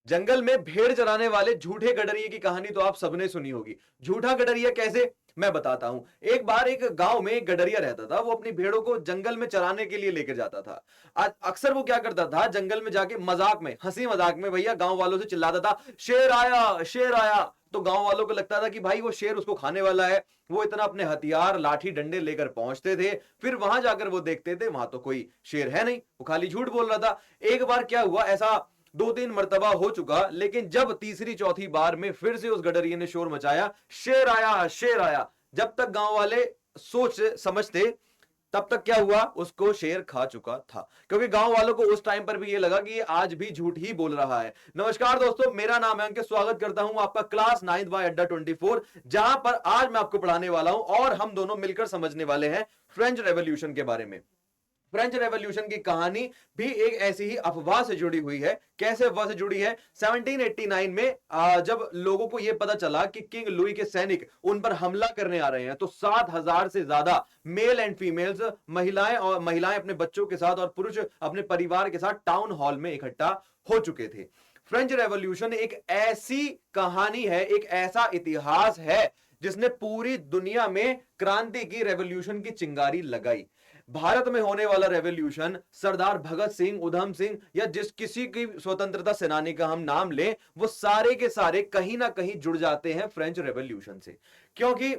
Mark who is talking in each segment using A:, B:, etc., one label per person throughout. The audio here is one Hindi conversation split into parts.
A: जंगल में भेड़ चराने वाले झूठे गडरिये की कहानी तो आप सबने सुनी होगी। झूठा गडरिया कैसे, मैं बताता हूं। एक बार एक गांव में एक गडरिया रहता था, वो अपनी भेड़ों को जंगल में चराने के लिए लेकर जाता था। अक्सर वो क्या करता था, जंगल में जाके मजाक में, हंसी मजाक में भैया गांव वालों से चिल्लाता था, शेर आया शेर आया। तो गांव वालों को लगता था कि भाई वो शेर उसको खाने वाला है। वो इतना अपने हथियार लाठी डंडे लेकर पहुंचते थे, फिर वहां जाकर वो देखते थे वहां तो कोई शेर है नहीं, वो खाली झूठ बोल रहा था। एक बार क्या हुआ, ऐसा दो तीन मर्तबा हो चुका, लेकिन जब तीसरी चौथी बार में फिर से उस गडरिये ने शोर मचाया, शेर आया शेर आया, जब तक गांव वाले सोच समझते तब तक क्या हुआ, उसको शेर खा चुका था। क्योंकि गांव वालों को उस टाइम पर भी ये लगा कि ये आज भी झूठ ही बोल रहा है। नमस्कार दोस्तों, मेरा नाम है अंकित, स्वागत करता हूं आपका क्लास 9 बाय अड्डा 24, जहां पर आज मैं आपको पढ़ाने वाला हूं और हम दोनों मिलकर समझने वाले हैं फ्रेंच रेवोल्यूशन के बारे में। फ्रेंच रेवोल्यूशन की कहानी भी एक ऐसी ही अफवाह से जुड़ी हुई है। कैसे अफवाह से जुड़ी है, 1789 में जब लोगों को यह पता चला कि किंग लुई के सैनिक उन पर हमला करने आ रहे हैं, तो 7,000 से ज्यादा मेल एंड फीमेल्स, महिलाएं अपने बच्चों के साथ और पुरुष अपने परिवार के साथ टाउन हॉल में इकट्ठा हो चुके थे। फ्रेंच रेवोल्यूशन एक ऐसी कहानी है, एक ऐसा इतिहास है जिसने पूरी दुनिया में क्रांति की, रेवोल्यूशन की चिंगारी लगाई। भारत में होने वाला रेवोल्यूशन, सरदार भगत सिंह, उधम सिंह या जिस किसी की स्वतंत्रता सेनानी का हम नाम लें, वो सारे के सारे कहीं ना कहीं जुड़ जाते हैं फ्रेंच रेवोल्यूशन से। क्योंकि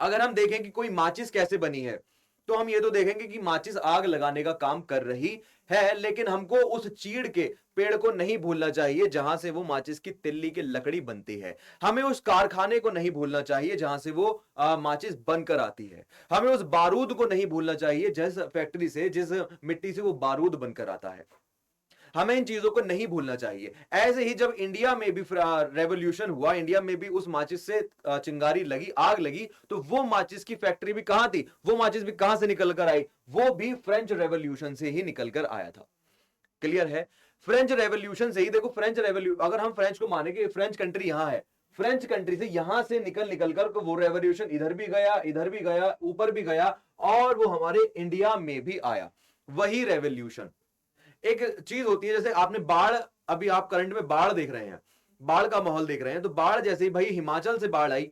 A: अगर हम देखें कि कोई माचिस कैसे बनी है, तो हम ये तो देखेंगे कि माचिस आग लगाने का काम कर रही है, लेकिन हमको उस चीड़ के पेड़ को नहीं भूलना चाहिए जहां से वो माचिस की तिल्ली की लकड़ी बनती है। हमें उस कारखाने को नहीं भूलना चाहिए जहां से वो माचिस बनकर आती है। हमें उस बारूद को नहीं भूलना चाहिए जिस फैक्ट्री से, जिस मिट्टी से वो बारूद बनकर आता है। हमें इन चीजों को नहीं भूलना चाहिए। ऐसे ही जब इंडिया में भी रेवोल्यूशन हुआ, इंडिया में भी उस माचिस से चिंगारी लगी, आग लगी, तो वो माचिस की फैक्ट्री भी कहां थी, वो माचिस भी कहां से निकल कर आई, वो भी फ्रेंच रेवोल्यूशन से ही निकल कर आया था। क्लियर है? फ्रेंच रेवोल्यूशन से ही, देखो फ्रेंच रेवोल्यूशन, अगर हम फ्रेंच को माने कि फ्रेंच कंट्री यहां है, फ्रेंच कंट्री से यहां से निकल निकल कर वो रेवोल्यूशन इधर भी गया, इधर भी गया, ऊपर भी गया, और वो हमारे इंडिया में भी आया वही रेवोल्यूशन। एक चीज होती है, जैसे आपने बाढ़, अभी आप करंट में बाढ़ देख रहे हैं, बाढ़ का माहौल देख रहे हैं, तो बाढ़ जैसे ही भाई हिमाचल से बाढ़ आई,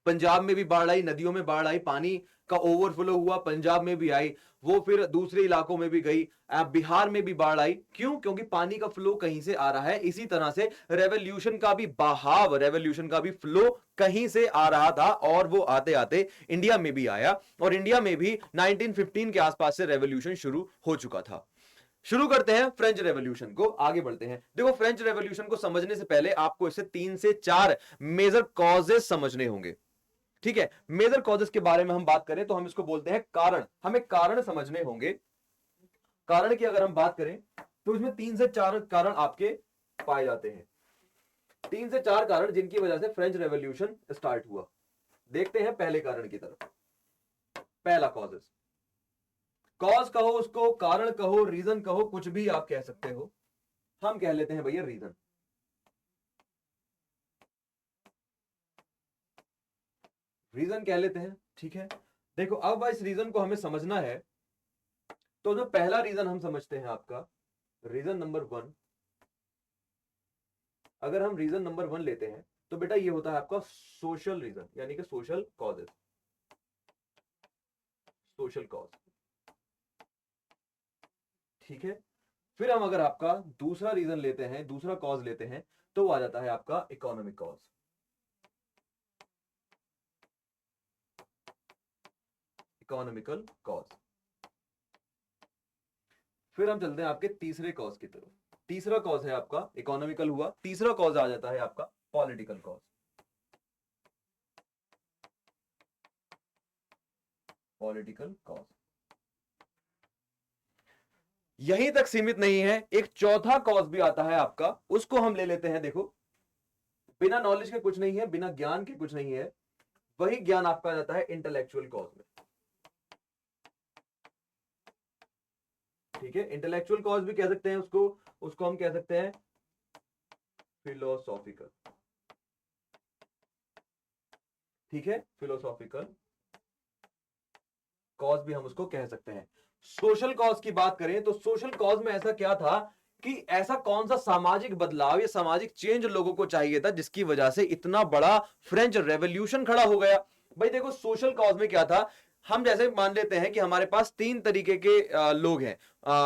A: पंजाब में भी बाढ़ आई, नदियों में बाढ़ आई, पानी का ओवरफ्लो हुआ, पंजाब में भी आई, वो फिर दूसरे इलाकों में भी गई, बिहार में भी बाढ़ आई। क्यों? क्योंकि पानी का फ्लो कहीं से आ रहा है। इसी तरह से रेवोल्यूशन का भी बहाव, रेवोल्यूशन का भी फ्लो कहीं से आ रहा था, और वो आते आते इंडिया में भी आया, और इंडिया में भी 1915 के आसपास से रेवोल्यूशन शुरू हो चुका था। शुरू करते हैं फ्रेंच रेवोल्यूशन को, आगे बढ़ते हैं। देखो फ्रेंच रेवोल्यूशन को समझने से पहले आपको इसे 3 से 4 मेजर कॉजेस समझने होंगे। ठीक है, मेजर कॉजेस के बारे में हम बात करें तो हम इसको बोलते हैं कारण। हमें कारण समझने होंगे। कारण की अगर हम बात करें तो इसमें 3 से 4 कारण आपके पाए जाते हैं। 3 से 4 कारण जिनकी वजह से फ्रेंच रेवोल्यूशन स्टार्ट हुआ। देखते हैं पहले कारण की तरफ। पहला कॉजेस, कॉज कहो उसको, कारण कहो, रीजन कहो, कुछ भी आप कह सकते हो। हम कह लेते हैं भैया रीजन। रीजन कह लेते हैं, ठीक है। देखो अब इस रीजन को हमें समझना है, तो जो पहला रीजन हम समझते हैं आपका, रीजन नंबर 1। अगर हम रीजन नंबर 1 लेते हैं तो बेटा ये होता है आपका सोशल रीजन, यानी कि सोशल कॉजेस, सोशल कॉज। ठीक है। फिर हम अगर आपका दूसरा रीजन लेते हैं, दूसरा कॉज लेते हैं, तो वो आ जाता है आपका इकोनॉमिक कॉज। Economical cause. फिर हम चलते हैं आपके तीसरे कॉज की तरफ। तीसरा कॉज है आपका इकोनॉमिकल हुआ, तीसरा कॉज आ जाता है आपका पॉलिटिकल कॉज। पॉलिटिकल कॉज यहीं तक सीमित नहीं है, एक चौथा कॉज भी आता है आपका, उसको हम ले लेते हैं। देखो बिना नॉलेज के कुछ नहीं है, बिना ज्ञान के कुछ नहीं है, वही ज्ञान आपका आ जाता है इंटेलेक्चुअल कॉज में। ठीक है, इंटेलेक्चुअल कॉज भी कह सकते हैं उसको, उसको हम कह सकते हैं फिलोसॉफिकल। ठीक है, फिलोसॉफिकल कॉज भी हम उसको कह सकते हैं। सोशल कॉज की बात करें तो सोशल कॉज में ऐसा क्या था कि ऐसा कौन सा सामाजिक बदलाव या सामाजिक चेंज लोगों को चाहिए था जिसकी वजह से इतना बड़ा फ्रेंच रेवोल्यूशन खड़ा हो गया। भाई देखो सोशल कॉज में क्या था, हम जैसे मान लेते हैं कि हमारे पास तीन तरीके के लोग हैं,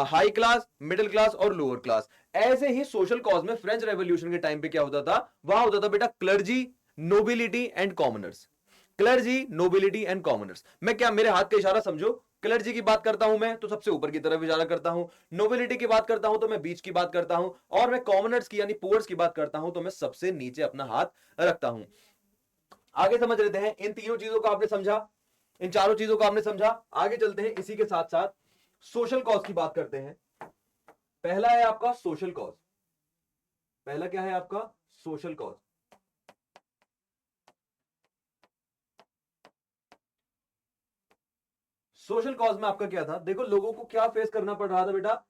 A: हाई क्लास, मिडिल क्लास और लोअर क्लास। ऐसे ही सोशल कॉज में फ्रेंच रेवोल्यूशन के टाइम पे क्या होता था, वहां होता था बेटा clergy, nobility and commoners. Clergy, nobility and commoners. मैं क्या, मेरे हाथ का इशारा समझो, क्लर्जी की बात करता हूं मैं तो सबसे ऊपर की तरफ इशारा करता हूं, नोबिलिटी की बात करता हूं तो मैं बीच की बात करता हूं, और मैं कॉमनर्स की यानी पुअर्स की बात करता हूं तो मैं सबसे नीचे अपना हाथ रखता हूं। आगे समझ लेते हैं, इन तीनों चीजों को आपने समझा, इन चारों चीजों को आपने समझा। आगे चलते हैं, इसी के साथ साथ सोशल कॉज की बात करते हैं। पहला है आपका सोशल कॉज। पहला क्या है आपका, सोशल कॉज। सोशल कॉज में आपका क्या था, देखो लोगों को क्या फेस करना पड़ रहा था बेटा,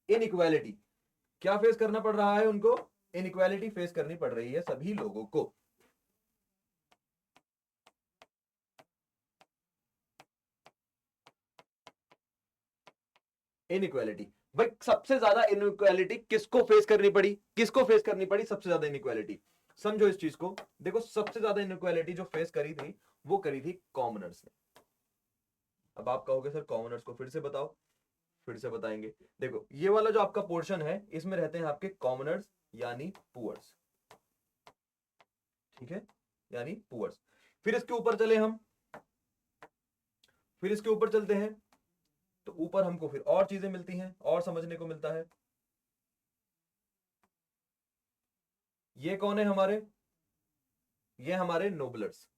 A: इनइक्वालिटी। क्या फेस करना पड़ रहा है उनको, इनइक्वालिटी फेस करनी पड़ रही है सभी लोगों को। इनइक्वालिटी, भाई सबसे ज्यादा इनइक्वालिटी किसको फेस करनी पड़ी, किसको फेस करनी पड़ी सबसे ज्यादा इनइक्वालिटी, समझो इस चीज को। देखो सबसे ज्यादा इनइक्वालिटी जो फेस करी थी वो करी थी कॉमनर्स ने। अब आप कहोगे सर कॉमनर्स को फिर से बताओ, फिर से बताएंगे। देखो ये वाला जो आपका पोर्शन है इसमें रहते हैं आपके कॉमनर्स यानी पुअर्स, ठीक है, यानी पुअर्स। फिर इसके ऊपर चले हम, फिर इसके ऊपर चलते हैं तो ऊपर हमको फिर और चीजें मिलती हैं और समझने को मिलता है। ये कौन है हमारे, ये हमारे नोबलर्स।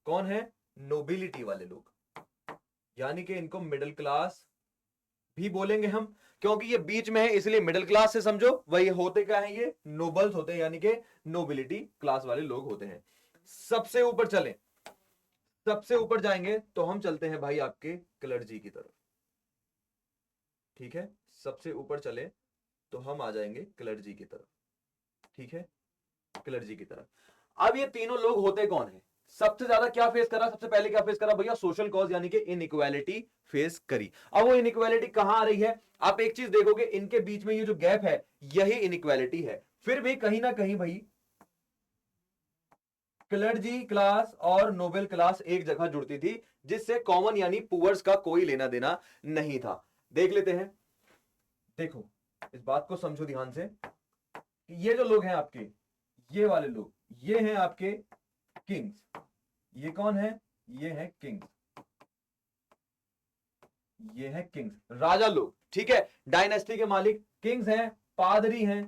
A: कौन है, नोबिलिटी वाले लोग, यानी कि इनको मिडिल क्लास भी बोलेंगे हम, क्योंकि ये बीच में है इसलिए मिडिल क्लास से समझो। वही होते क्या है, ये नोबल्स होते हैं यानी कि नोबिलिटी क्लास वाले लोग होते हैं। सबसे ऊपर चलें, सबसे ऊपर जाएंगे तो हम चलते हैं भाई आपके क्लर्जी की तरफ, ठीक है। सबसे ऊपर चले तो हम आ जाएंगे क्लर्जी की तरफ, ठीक है, क्लर्जी की तरफ। अब ये तीनों लोग होते कौन है, सबसे ज्यादा क्या फेस करा, सबसे पहले क्या फेस करा भैया, सोशल कॉज यानी कि इनइक्वालिटी फेस करी। अब वो इनइक्वालिटी कहां आ रही है, आप एक चीज देखोगे इनके बीच में ये जो गैप है यही इनइक्वालिटी है। फिर भी कहीं ना कहीं भाई क्लर्जी क्लास और नोबेल क्लास एक जगह जुड़ती थी, जिससे कॉमन यानी पुअर्स का कोई लेना देना नहीं था। देख लेते हैं, देखो इस बात को समझो ध्यान से कि ये जो लोग हैं आपके, ये वाले लोग, ये हैं आपके किंग्स। ये कौन है, ये है किंग्स, ये है किंग्स, राजा लोग, ठीक है, डायनेस्टी के मालिक किंग्स हैं, पादरी हैं,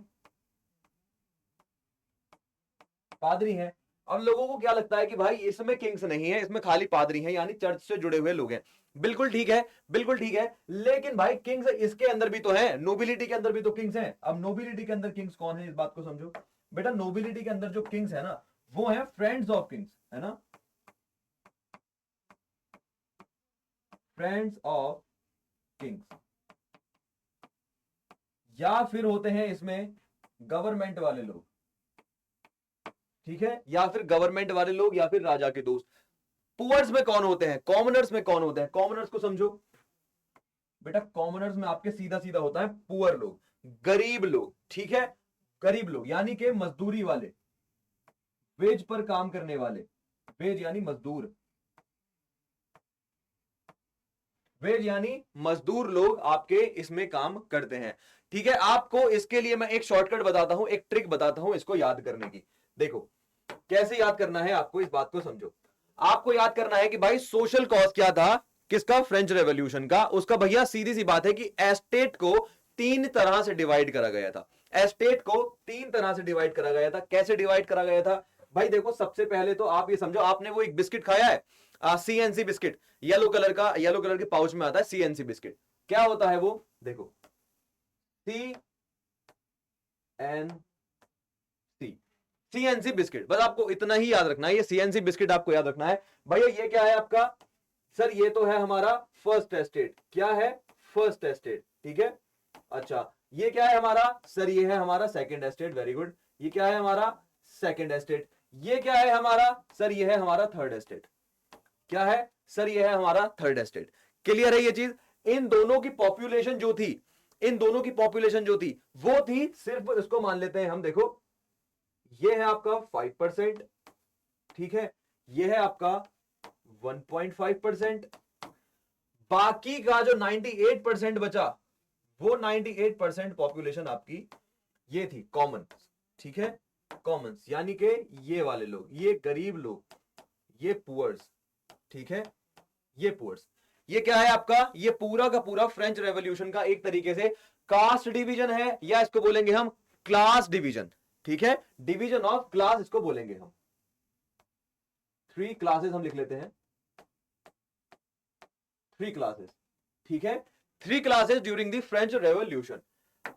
A: पादरी हैं। अब लोगों को क्या लगता है कि भाई इसमें किंग्स नहीं है, इसमें खाली पादरी हैं यानी चर्च से जुड़े हुए लोग हैं। बिल्कुल ठीक है, बिल्कुल ठीक है, लेकिन भाई किंग्स इसके अंदर भी तो है, नोबिलिटी के अंदर भी तो किंग्स हैं। अब नोबिलिटी के अंदर किंग्स कौन है, इस बात को समझो बेटा। नोबिलिटी के अंदर जो किंग्स है ना वो है फ्रेंड्स ऑफ किंग्स, है ना, फ्रेंड्स ऑफ किंग्स। या फिर होते हैं इसमें गवर्नमेंट वाले लोग, ठीक है, या फिर गवर्नमेंट वाले लोग या फिर राजा के दोस्त। पुअर्स में कौन होते हैं, कॉमनर्स में कौन होते हैं, कॉमनर्स को समझो बेटा। कॉमनर्स में आपके सीधा सीधा होता है पुअर लोग, गरीब लोग, ठीक है, गरीब लोग यानी कि मजदूरी वाले, वेज पर काम करने वाले, वेज यानी मजदूर, वेज यानी मजदूर लोग आपके इसमें काम करते हैं, ठीक है। आपको इसके लिए मैं एक शॉर्टकट बताता हूं, एक ट्रिक बताता हूं इसको याद करने की। देखो कैसे याद करना है आपको, इस बात को समझो। आपको याद करना है कि भाई सोशल कॉज क्या था, किसका, फ्रेंच रेवोल्यूशन का। उसका भैया सीधी सी बात है कि एस्टेट को तीन तरह से डिवाइड करा गया था, एस्टेट को तीन तरह से डिवाइड करा गया था। कैसे डिवाइड करा गया था भाई, देखो सबसे पहले तो आप ये समझो, आपने वो एक बिस्किट खाया है, सीएनसी बिस्किट, येलो कलर का, येलो कलर के पाउच में आता है सीएनसी बिस्किट। क्या होता है वो, देखो C N C, CNC biscuit, बस आपको इतना ही याद रखना है, ये सीएनसी बिस्किट आपको याद रखना है। भैया ये क्या है आपका, सर ये तो है हमारा फर्स्ट एस्टेट। क्या है, फर्स्ट एस्टेट, ठीक है। अच्छा ये क्या है हमारा, सर ये है हमारा सेकंड एस्टेट, वेरी गुड। ये क्या है हमारा, सेकंड एस्टेट। ये क्या है हमारा, सर ये है हमारा थर्ड एस्टेट। क्या है, सर ये है हमारा थर्ड एस्टेट। क्लियर है ये चीज। इन दोनों की पॉपुलेशन जो थी इन दोनों की पॉपुलेशन जो थी वो थी सिर्फ, इसको मान लेते हैं हम, देखो ये है आपका 5%, ठीक है, ये है आपका 1.5%, बाकी का जो 98% बचा वो 98% पॉपुलेशन आपकी ये थी कॉमन, ठीक है, कॉमन्स, यानी कि ये वाले लोग, ये गरीब लोग, ये पुअर्स, ठीक है, ये पुअर्स। ये क्या है आपका, ये पूरा का पूरा फ्रेंच रेवोल्यूशन का एक तरीके से कास्ट डिवीजन है, या इसको बोलेंगे हम क्लास डिवीजन, ठीक है, डिवीजन ऑफ क्लास इसको बोलेंगे हम। 3 क्लासेस हम लिख लेते हैं, 3 क्लासेस, ठीक है, 3 classes during the French revolution.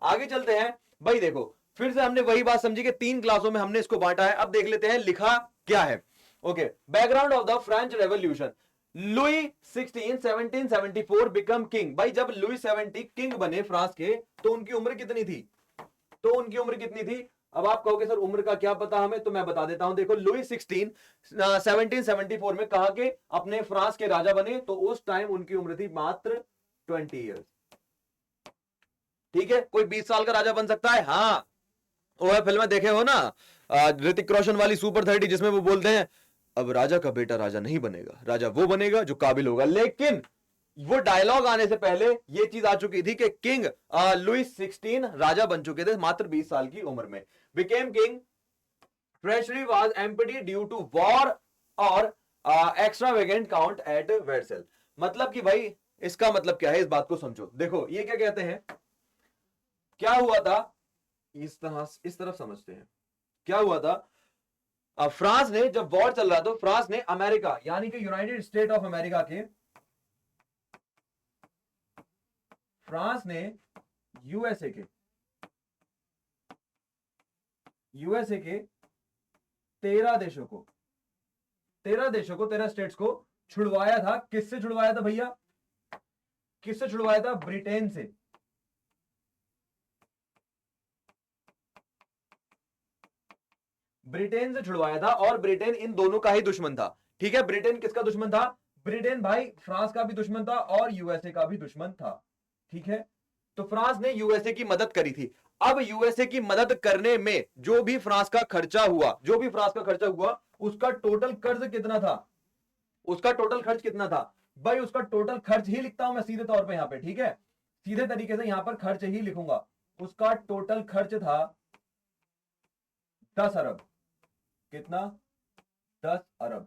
A: आगे चलते हैं भाई, देखो फिर से हमने वही बात समझी कि 3 क्लासों में हमने इसको बांटा है। अब देख लेते हैं लिखा क्या है। Okay, background of the French revolution. Louis 16 1774 become king. भाई जब लुई 70 किंग बने फ्रांस के, तो उनकी उम्र कितनी थी, तो उनकी उम्र कितनी थी। अब आप कहोगे सर उम्र का क्या पता हमें, तो मैं बता देता हूं। देखो लुई 16 1774 में कहा के अपने फ्रांस के राजा बने, तो उस टाइम उनकी उम्र थी मात्र 20 ईयर्स, ठीक है। कोई 20 साल का राजा बन सकता है, हाँ। वो फिल्म देखे हो ना, ऋतिक रोशन वाली सुपर 30, जिसमें वो बोलते हैं अब राजा का बेटा राजा नहीं बनेगा, राजा वो बनेगा जो काबिल होगा। लेकिन वो डायलॉग आने से पहले ये चीज आ चुकी थी कि किंग लुई 16 राजा बन चुके थे मात्र 20 साल की उम्र में। Became king, treasury was empty due to war और एक्स्ट्रावेगेंट काउंट एट वर्सेल। मतलब कि भाई इसका मतलब क्या है, इस बात को समझो। देखो ये क्या कहते हैं, क्या हुआ था, इस तरफ समझते हैं। क्या हुआ था, फ्रांस ने जब वॉर चल रहा, तो फ्रांस ने अमेरिका यानी कि यूनाइटेड स्टेट ऑफ अमेरिका के, फ्रांस ने यूएसए के 13 देशों को 13 स्टेट्स को छुड़वाया था। किससे छुड़वाया था भैया, किससे छुड़वाया था, ब्रिटेन से। ब्रिटेन से छुड़वाया था, और ब्रिटेन इन दोनों का ही दुश्मन था, ठीक है। ब्रिटेन किसका दुश्मन था, ब्रिटेन भाई फ्रांस का भी दुश्मन था और यूएसए का भी दुश्मन था, ठीक है। तो फ्रांस ने यूएसए की मदद करी थी। अब यूएसए की मदद करने में जो भी फ्रांस का खर्चा हुआ, उसका टोटल कर्ज कितना था, उसका टोटल खर्च कितना था भाई, उसका टोटल खर्च ही लिखता हूं मैं सीधे तौर पे यहां पे, ठीक है, सीधे तरीके से यहां पर खर्च ही लिखूंगा। उसका टोटल खर्च था 10 अरब। कितना, 10 अरब,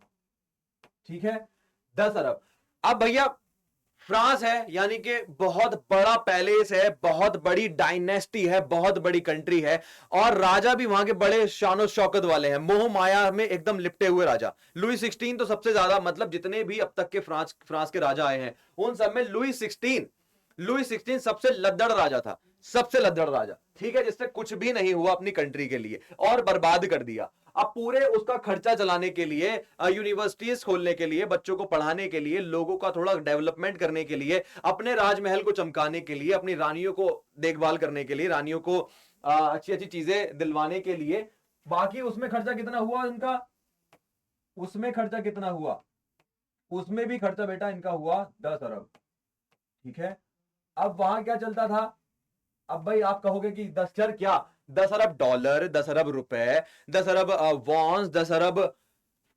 A: ठीक है, 10 अरब। अब भैया फ्रांस है यानी कि बहुत बड़ा पैलेस है, बहुत बड़ी डायनेस्टी है, बहुत बड़ी कंट्री है, और राजा भी वहां के बड़े शानो शौकत वाले हैं, मोह माया में एकदम लिपटे हुए राजा। लुई 16 तो सबसे ज्यादा, मतलब जितने भी अब तक के फ्रांस के राजा आए हैं उन सब में लुई 16 सबसे लद्दड़ राजा था, सबसे लद्दड़ राजा, ठीक है, जिससे कुछ भी नहीं हुआ अपनी कंट्री के लिए और बर्बाद कर दिया। अब पूरे उसका खर्चा चलाने के लिए, यूनिवर्सिटीज खोलने के लिए, बच्चों को पढ़ाने के लिए, लोगों का थोड़ा डेवलपमेंट करने के लिए, अपने राजमहल को चमकाने के लिए, अपनी रानियों को देखभाल करने के लिए, रानियों को अच्छी अच्छी चीजें दिलवाने के लिए, बाकी उसमें खर्चा कितना हुआ इनका, उसमें खर्चा कितना हुआ, उसमें भी खर्चा बेटा इनका हुआ 10 अरब, ठीक है। अब वहां क्या चलता था, अब भाई आप कहोगे कि 10 अरब क्या, 10 अरब डॉलर, 10 अरब रुपए, 10 अरब वॉन्स, 10 अरब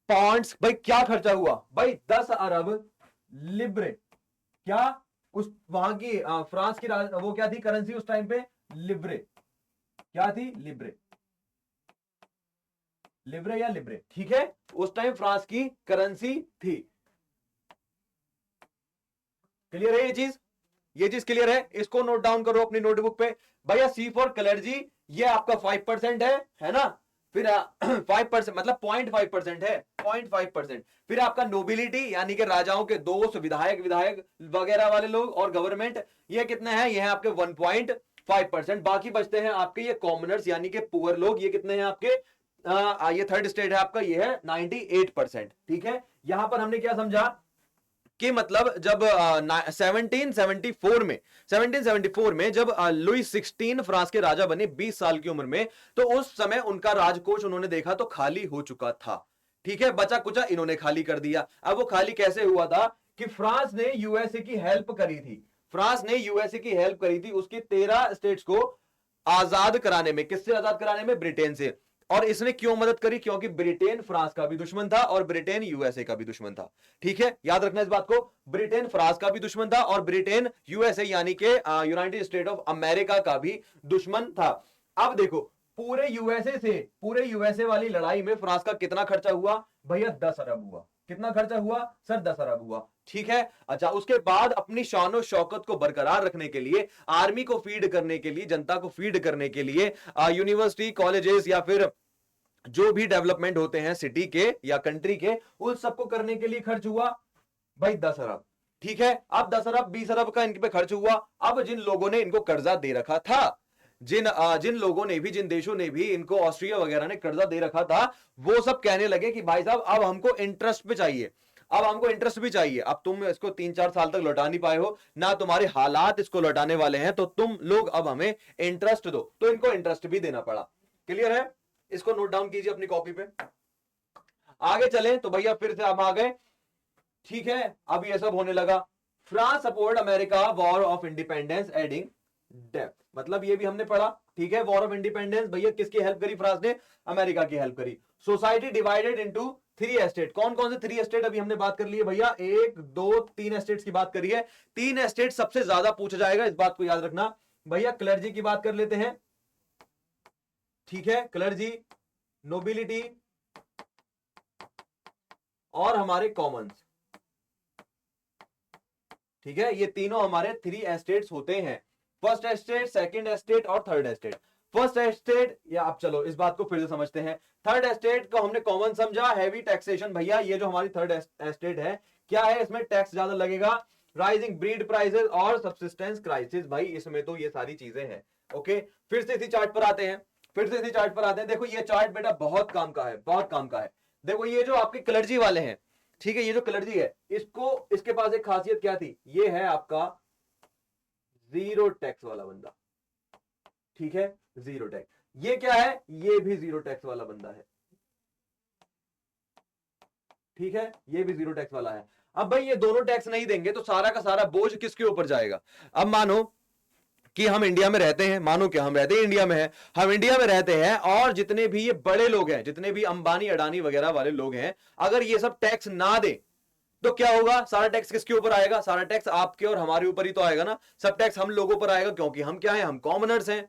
A: पॉन्ड्स, भाई क्या खर्चा हुआ भाई, 10 अरब लिब्रे। क्या, उस वहां की फ्रांस की वो क्या थी करेंसी उस टाइम पे, लिब्रे। क्या थी, लिब्रे, लिब्रे या लिब्रे, ठीक है, उस टाइम फ्रांस की करेंसी थी। क्लियर है ये चीज क्लियर है, इसको नोट डाउन करो अपनी नोटबुक पे। भैया सी फॉर क्लर्जी, ये आपका 5% है ना, फिर 5% मतलब 0.5% है, 0.5%। फिर आपका नोबिलिटी यानी कि राजाओं के दोस्त, विधायक वगैरह वाले लोग, और गवर्नमेंट, ये कितने हैं, ये है आपके 1.5%। बाकी बचते हैं आपके ये कॉमनर्स यानी कि पुअर लोग, ये कितने हैं आपके, ये थर्ड स्टेट है आपका, ये है 98%, ठीक है। यहां पर हमने क्या समझा कि मतलब जब 1774 में जब लुई 16 फ्रांस के राजा बने 20 साल की उम्र में, तो उस समय उनका राजकोष उन्होंने देखा तो खाली हो चुका था, ठीक है, बचा कुचा इन्होंने खाली कर दिया। अब वो खाली कैसे हुआ था कि फ्रांस ने यूएसए की हेल्प करी थी, फ्रांस ने यूएसए की हेल्प करी थी उसकी 13 स्टेट्स को आजाद कराने में। किससे आजाद कराने में? ब्रिटेन से। और इसने क्यों मदद करी? क्योंकि ब्रिटेन फ्रांस का भी दुश्मन था और ब्रिटेन यूएसए का भी दुश्मन था। ठीक है, याद रखना इस बात को। ब्रिटेन फ्रांस का भी दुश्मन था और ब्रिटेन यूएसए यानी कि यूनाइटेड स्टेट ऑफ अमेरिका का भी दुश्मन था। अब देखो, पूरे यूएसए वाली लड़ाई में फ्रांस का कितना खर्चा हुआ? भैया 10 अरब हुआ। कितना खर्चा हुआ सर? 10 अरब हुआ। ठीक है। अच्छा, उसके बाद अपनी शानो शौकत को बरकरार रखने के लिए, आर्मी को फीड करने के लिए, जनता को फीड करने के लिए, यूनिवर्सिटी, कॉलेजेस या फिर जो भी डेवलपमेंट होते हैं सिटी के या कंट्री के, उन सबको करने के लिए खर्च हुआ भाई 10 अरब। ठीक है, अब 10 अरब 20 अरब का इनके पे खर्च हुआ। अब जिन लोगों ने इनको कर्जा दे रखा था, जिन लोगों ने भी, जिन देशों ने भी इनको, ऑस्ट्रिया वगैरह ने कर्जा दे रखा था, वो सब कहने लगे कि भाई साहब अब हमको इंटरेस्ट पे चाहिए, अब हमको इंटरेस्ट भी चाहिए। अब तुम इसको 3-4 साल तक लौटा नहीं पाए हो, ना तुम्हारे हालात इसको लौटाने वाले हैं, तो तुम लोग अब हमें इंटरेस्ट दो। तो इनको इंटरेस्ट भी देना पड़ा। क्लियर है? इसको नोट डाउन कीजिए अपनी कॉपी पे। आगे चलें तो भैया फिर से हम आ गए। ठीक है, अब ये सब होने लगा। France support America war of independence adding depth, मतलब ये भी हमने पढ़ा। ठीक है, वॉर ऑफ इंडिपेंडेंस भैया किसकी हेल्प करी? फ्रांस ने अमेरिका की हेल्प करी। Society divided into 3 estate. कौन कौन से 3 एस्टेट अभी हमने बात कर ली है भैया? 1, 2, 3 एस्टेट्स की बात करी है। 3 एस्टेट सबसे ज्यादा पूछा जाएगा, इस बात को याद रखना। भैया क्लर्जी की बात कर लेते हैं। ठीक है, क्लर्जी, नोबिलिटी और हमारे कॉमन्स। ठीक है, ये तीनों हमारे 3 एस्टेट्स होते हैं। फर्स्ट एस्टेट, सेकंड एस्टेट और थर्ड एस्टेट। फर्स्ट एस्टेट, या आप चलो इस बात को फिर से समझते हैं। थर्ड एस्टेट को हमने कॉमन समझा, हैवी टैक्सेशन। भैया ये जो हमारी थर्ड एस्टेट है, क्या है? इसमें टैक्स ज्यादा लगेगा, राइजिंग ब्रीड प्राइसेस और सब्सिस्टेंस क्राइसिस। भाई इसमें तो ये सारी चीजें हैं। ओके, फिर से इसी चार्ट पर आते हैं। देखो ये चार्ट बेटा बहुत काम का है, बहुत काम का है। देखो ये जो आपके क्लर्जी वाले हैं, ठीक है, ये जो क्लर्जी है, इसको, इसके पास एक खासियत क्या थी? ये है आपका जीरो टैक्स वाला बंदा। ठीक है, जीरो टैक्स। ये क्या है? ये भी जीरो टैक्स वाला बंदा है। ठीक है, ये भी जीरो टैक्स वाला है। अब भाई ये दोनों टैक्स नहीं देंगे तो सारा का सारा बोझ किसके ऊपर जाएगा? अब मानो कि हम इंडिया में रहते हैं, मानो कि हम रहते हैं इंडिया में है, हम इंडिया में रहते हैं, और जितने भी ये बड़े लोग हैं, जितने भी अंबानी अडानी वगैरह वाले लोग हैं, अगर ये सब टैक्स ना दे तो क्या होगा? सारा टैक्स किसके ऊपर आएगा? सारा टैक्स आपके और हमारे ऊपर ही तो आएगा ना। सब टैक्स हम लोगों पर आएगा, क्योंकि हम क्या है? हम कॉमनर्स हैं।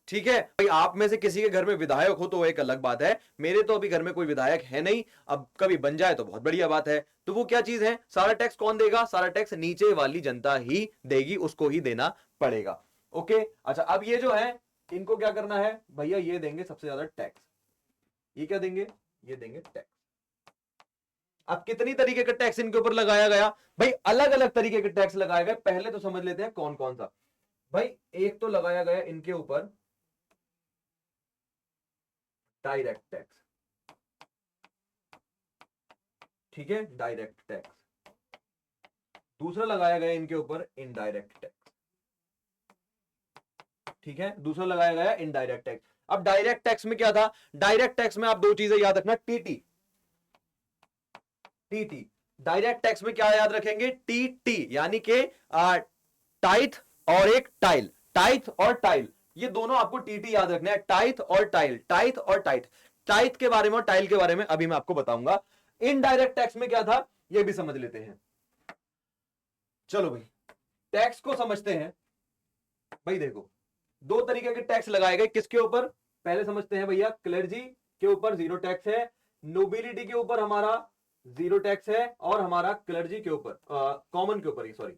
A: ठीक है भाई, आप में से किसी के घर में विधायक हो तो वो एक अलग बात है। मेरे तो अभी घर में कोई विधायक है नहीं, अब कभी बन जाए तो बहुत बढ़िया बात है। तो वो क्या चीज है? सारा टैक्स कौन देगा? सारा टैक्स नीचे वाली जनता ही देगी, उसको ही देना पड़ेगा। ओके, अच्छा, अब ये जो है, इनको क्या करना है भैया? ये देंगे सबसे ज्यादा टैक्स। ये क्या देंगे? ये देंगे टैक्स। अब कितनी तरीके का टैक्स इनके ऊपर लगाया गया? भाई अलग अलग तरीके के टैक्स लगाए गए। पहले तो समझ लेते हैं कौन कौन सा। भाई एक तो लगाया गया इनके ऊपर डायरेक्ट टैक्स। ठीक है, डायरेक्ट टैक्स। दूसरा लगाया गया इनके ऊपर इनडायरेक्ट टैक्स। ठीक है, दूसरा लगाया गया इनडायरेक्ट टैक्स। अब डायरेक्ट टैक्स में क्या था? डायरेक्ट टैक्स में आप दो चीजें याद रखना, टीटी, टीटी। डायरेक्ट टैक्स में क्या याद रखेंगे? टीटी, यानी कि टाइथ और एक टाइल। टाइथ और टाइल, ये दोनों आपको टीटी याद रखना है। टाइथ और टाइल, टाइथ और टाइट। टाइथ के बारे में और टाइल के बारे में अभी मैं आपको बताऊंगा। इनडायरेक्ट टैक्स में क्या था, ये भी समझ लेते हैं। चलो भाई, टैक्स को समझते हैं। भाई देखो, दो तरीके के टैक्स लगाए गए, किसके ऊपर? पहले समझते हैं भैया, क्लर्जी के ऊपर जीरो टैक्स है, नोबिलिटी के ऊपर हमारा जीरो टैक्स है, और हमारा क्लर्जी के ऊपर, कॉमन के ऊपर ही, सॉरी,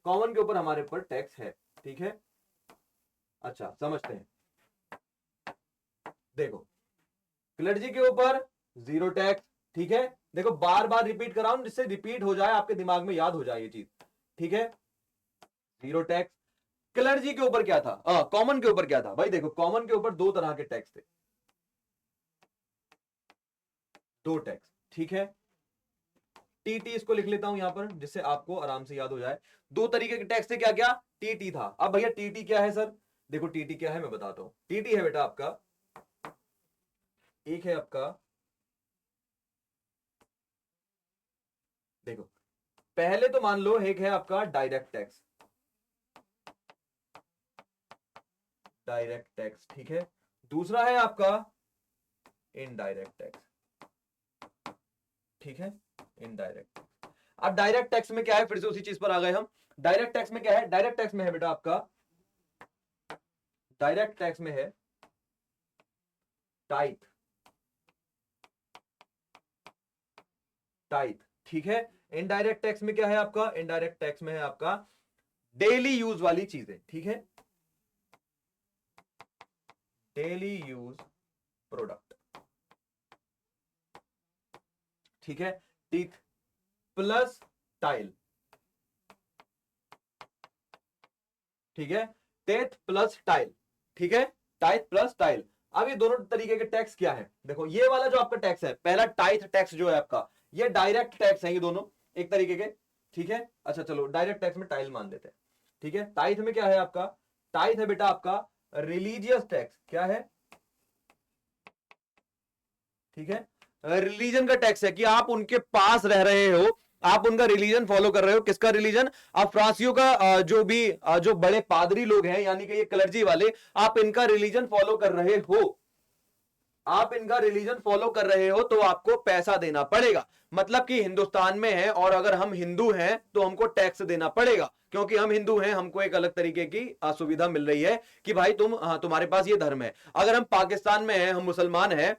A: कॉमन के ऊपर हमारे ऊपर टैक्स है। ठीक है, अच्छा समझते हैं। देखो, क्लर्जी के ऊपर जीरो टैक्स। ठीक है, देखो बार बार रिपीट कर रहा हूं जिससे रिपीट हो जाए, आपके दिमाग में याद हो जाए ये चीज। ठीक है, जीरो टैक्स। क्लर्जी के ऊपर क्या था? कॉमन के ऊपर क्या था? भाई देखो, कॉमन के ऊपर दो तरह के टैक्स थे, दो टैक्स। ठीक है, टीटी इसको लिख लेता हूं यहां पर जिससे आपको आराम से याद हो जाए। दो तरीके के टैक्स थे, क्या क्या? टीटी था। अब भैया टीटी क्या है सर? देखो टीटी क्या है मैं बताता हूं। टीटी है बेटा आपका, एक है आपका, देखो पहले तो मान लो एक है आपका डायरेक्ट टैक्स। डायरेक्ट टैक्स, ठीक है। दूसरा है आपका इनडायरेक्ट टैक्स, ठीक है, इनडायरेक्ट। अब डायरेक्ट टैक्स में क्या है, फिर से उसी चीज पर आ गए हम। डायरेक्ट टैक्स में क्या है, डायरेक्ट टैक्स में है बेटा आपका, डायरेक्ट टैक्स में है टाइथ, टाइथ, ठीक है। इनडायरेक्ट टैक्स में क्या है आपका, इनडायरेक्ट टैक्स में है आपका डेली यूज वाली चीजें, ठीक है, डेली यूज प्रोडक्ट, ठीक है। टीथ प्लस टाइल, ठीक है, टेथ प्लस टाइल, ठीक है, टाइथ प्लस टाइल। अब ये दोनों तरीके के टैक्स क्या है, देखो ये वाला जो आपका टैक्स है, पहला टाइथ टैक्स जो है आपका, ये डायरेक्ट टैक्स है, ये दोनों एक तरीके के, ठीक है। अच्छा चलो डायरेक्ट टैक्स में टाइल मान लेते हैं, ठीक है। टाइथ में क्या है आपका, टाइथ है बेटा आपका रिलीजियस टैक्स, क्या है, ठीक है, रिलीजन का टैक्स है कि आप उनके पास रह रहे हो, आप उनका रिलीजन फॉलो कर रहे हो। किसका रिलीजन, आप फ्रांसियों का जो भी जो बड़े पादरी लोग हैं, यानी कि ये क्लर्जी वाले, आप इनका रिलीजन फॉलो कर रहे हो, आप इनका रिलीजन फॉलो कर रहे हो तो आपको पैसा देना पड़ेगा। मतलब कि हिंदुस्तान में है और अगर हम हिंदू हैं तो हमको टैक्स देना पड़ेगा, क्योंकि हम हिंदू हैं, हमको एक अलग तरीके की सुविधा मिल रही है कि भाई तुम्हारे पास ये धर्म है। अगर हम पाकिस्तान में हैं, हम मुसलमान हैं,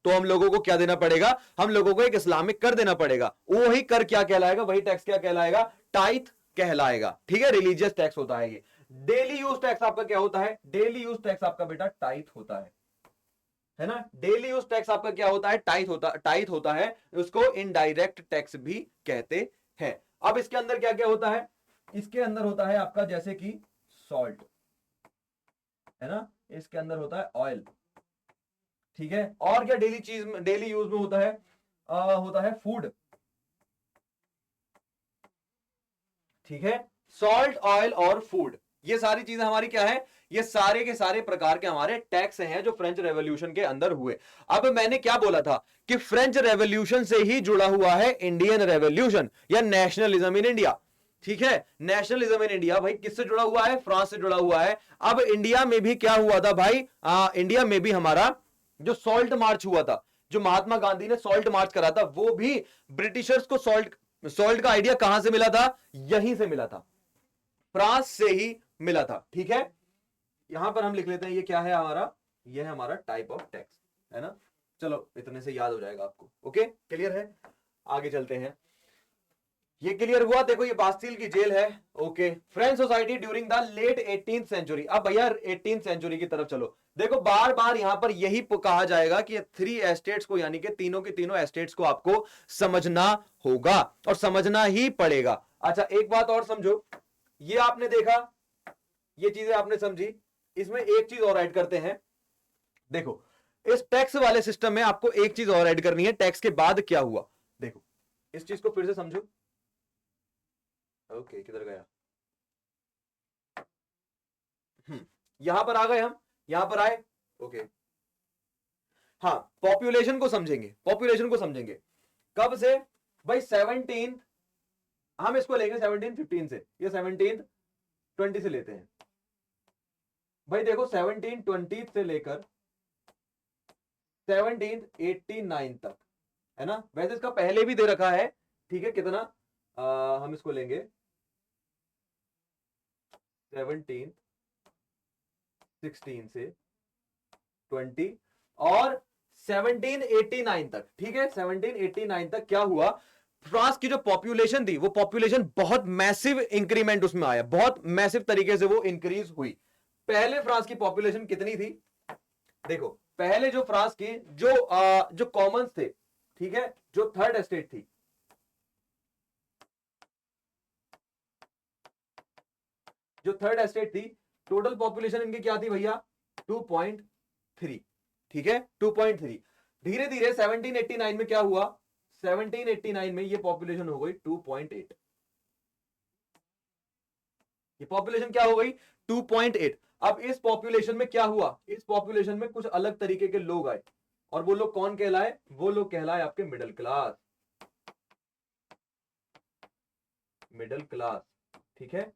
A: तो हम लोगों को क्या देना पड़ेगा, हम लोगों को एक इस्लामिक कर देना पड़ेगा। वही कर क्या कहलाएगा, वही टैक्स क्या कहलाएगा, टाइथ कहलाएगा, ठीक है। रिलीजियस टैक्स होता है ये। डेली यूज टैक्स आपका क्या होता है, डेली यूज टैक्स आपका बेटा टाइथ होता है ना। डेली यूज टैक्स आपका क्या होता है, टाइथ होता है। उसको इनडायरेक्ट टैक्स भी कहते हैं। अब इसके अंदर क्या क्या होता है, इसके अंदर होता है आपका जैसे कि सॉल्ट, है ना, इसके अंदर होता है ऑयल, ठीक है। और क्या डेली चीज में, डेली यूज में होता है, होता है फूड, ठीक है। सॉल्ट, ऑयल और फूड, ये सारी चीजें हमारी क्या है, ये सारे के सारे प्रकार के हमारे टैक्स हैं जो फ्रेंच रेवोल्यूशन के अंदर हुए। अब मैंने क्या बोला था कि फ्रेंच रेवोल्यूशन से ही जुड़ा हुआ है इंडियन रेवोल्यूशन या नेशनलिज्म इन इंडिया, ठीक है। नेशनलिज्म इन इंडिया भाई किससे जुड़ा हुआ है, फ्रांस से जुड़ा हुआ है। अब इंडिया में भी क्या हुआ था भाई, इंडिया में भी हमारा जो सॉल्ट मार्च हुआ था, जो महात्मा गांधी ने सॉल्ट मार्च करा था, वो भी ब्रिटिशर्स को सॉल्ट सॉल्ट का आइडिया कहां से मिला था, यहीं से मिला था, फ्रांस से ही मिला था, ठीक है। यहां पर हम लिख लेते हैं ये क्या है हमारा, ये है हमारा टाइप ऑफ टैक्स, है ना। चलो इतने से याद हो जाएगा आपको, ओके, क्लियर है। आगे चलते हैं, ये क्लियर हुआ। देखो ये बास्टील की जेल है, okay. French society during the late 18th century, अब भैया 18th सेंचुरी की तरफ चलो। देखो बार बार यहां पर यही कहा जाएगा कि थ्री एस्टेट्स को, यानी कि तीनों के तीनों एस्टेट्स को आपको समझना होगा और समझना ही पड़ेगा। अच्छा एक बात और समझो, ये आपने देखा, ये चीजें आपने समझी, इसमें एक चीज और ऐड करते हैं। देखो इस टैक्स वाले सिस्टम में आपको एक चीज और ऐड करनी है, टैक्स के बाद क्या हुआ। देखो इस चीज को फिर से समझो, ओके किधर गया, यहां पर आ गए हम, यहां पर आए, ओके। हाँ पॉपुलेशन को समझेंगे, पॉपुलेशन को समझेंगे कब से भाई, 17, हम इसको लेंगे 1715 से, ये 1720 से लेते हैं भाई। देखो 1720 से लेकर 1789 तक, है ना। वैसे इसका पहले भी दे रखा है, ठीक है, कितना, हम इसको लेंगे 1716 से 20 और 1789 तक, ठीक है। 1789 तक क्या हुआ, फ्रांस की जो पॉपुलेशन थी, वो पॉपुलेशन बहुत मैसिव इंक्रीमेंट उसमें आया, बहुत मैसिव तरीके से वो इंक्रीज हुई। पहले फ्रांस की पॉपुलेशन कितनी थी, देखो पहले जो फ्रांस की जो कॉमन्स थे, ठीक है, जो थर्ड एस्टेट थी, जो थर्ड एस्टेट थी, टोटल पॉपुलेशन इनकी क्या थी भैया, 2.3, ठीक है, 2.3। धीरे धीरे 1789 में क्या हुआ, 1789 में ये पॉपुलेशन हो गई 2.8, ये पॉपुलेशन क्या हो गई 2.8। अब इस पॉपुलेशन में क्या हुआ, इस पॉपुलेशन में कुछ अलग तरीके के लोग आए, और वो लोग कौन कहलाए, वो लोग कहलाए आपके मिडिल क्लास, मिडिल क्लास, ठीक है,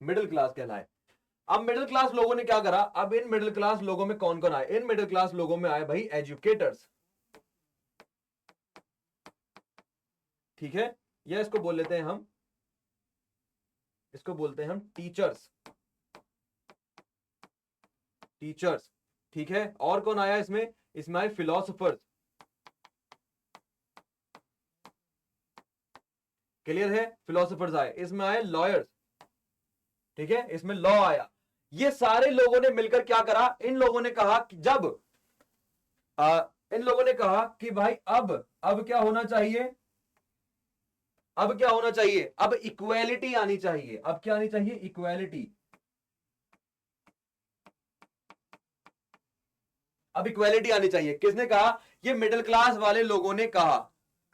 A: मिडिल क्लास कहलाए। अब मिडिल क्लास लोगों ने क्या करा, अब इन मिडिल क्लास लोगों में कौन कौन आए, इन मिडिल क्लास लोगों में आए भाई एजुकेटर्स, ठीक है, या इसको बोल लेते हैं हम, इसको बोलते हैं हम टीचर्स, टीचर्स, ठीक है। और कौन आया इसमें, इसमें आए फिलोसोफर्स, क्लियर है, फिलोसोफर्स आए, इसमें आए लॉयर्स, ठीक है, इसमें लॉ आया। ये सारे लोगों ने मिलकर क्या करा, इन लोगों ने कहा कि जब इन लोगों ने कहा कि भाई अब क्या होना चाहिए, अब क्या होना चाहिए, अब इक्वेलिटी आनी चाहिए, अब क्या आनी चाहिए, इक्वेलिटी, अब इक्वेलिटी आनी चाहिए। किसने कहा, ये मिडिल क्लास वाले लोगों ने कहा।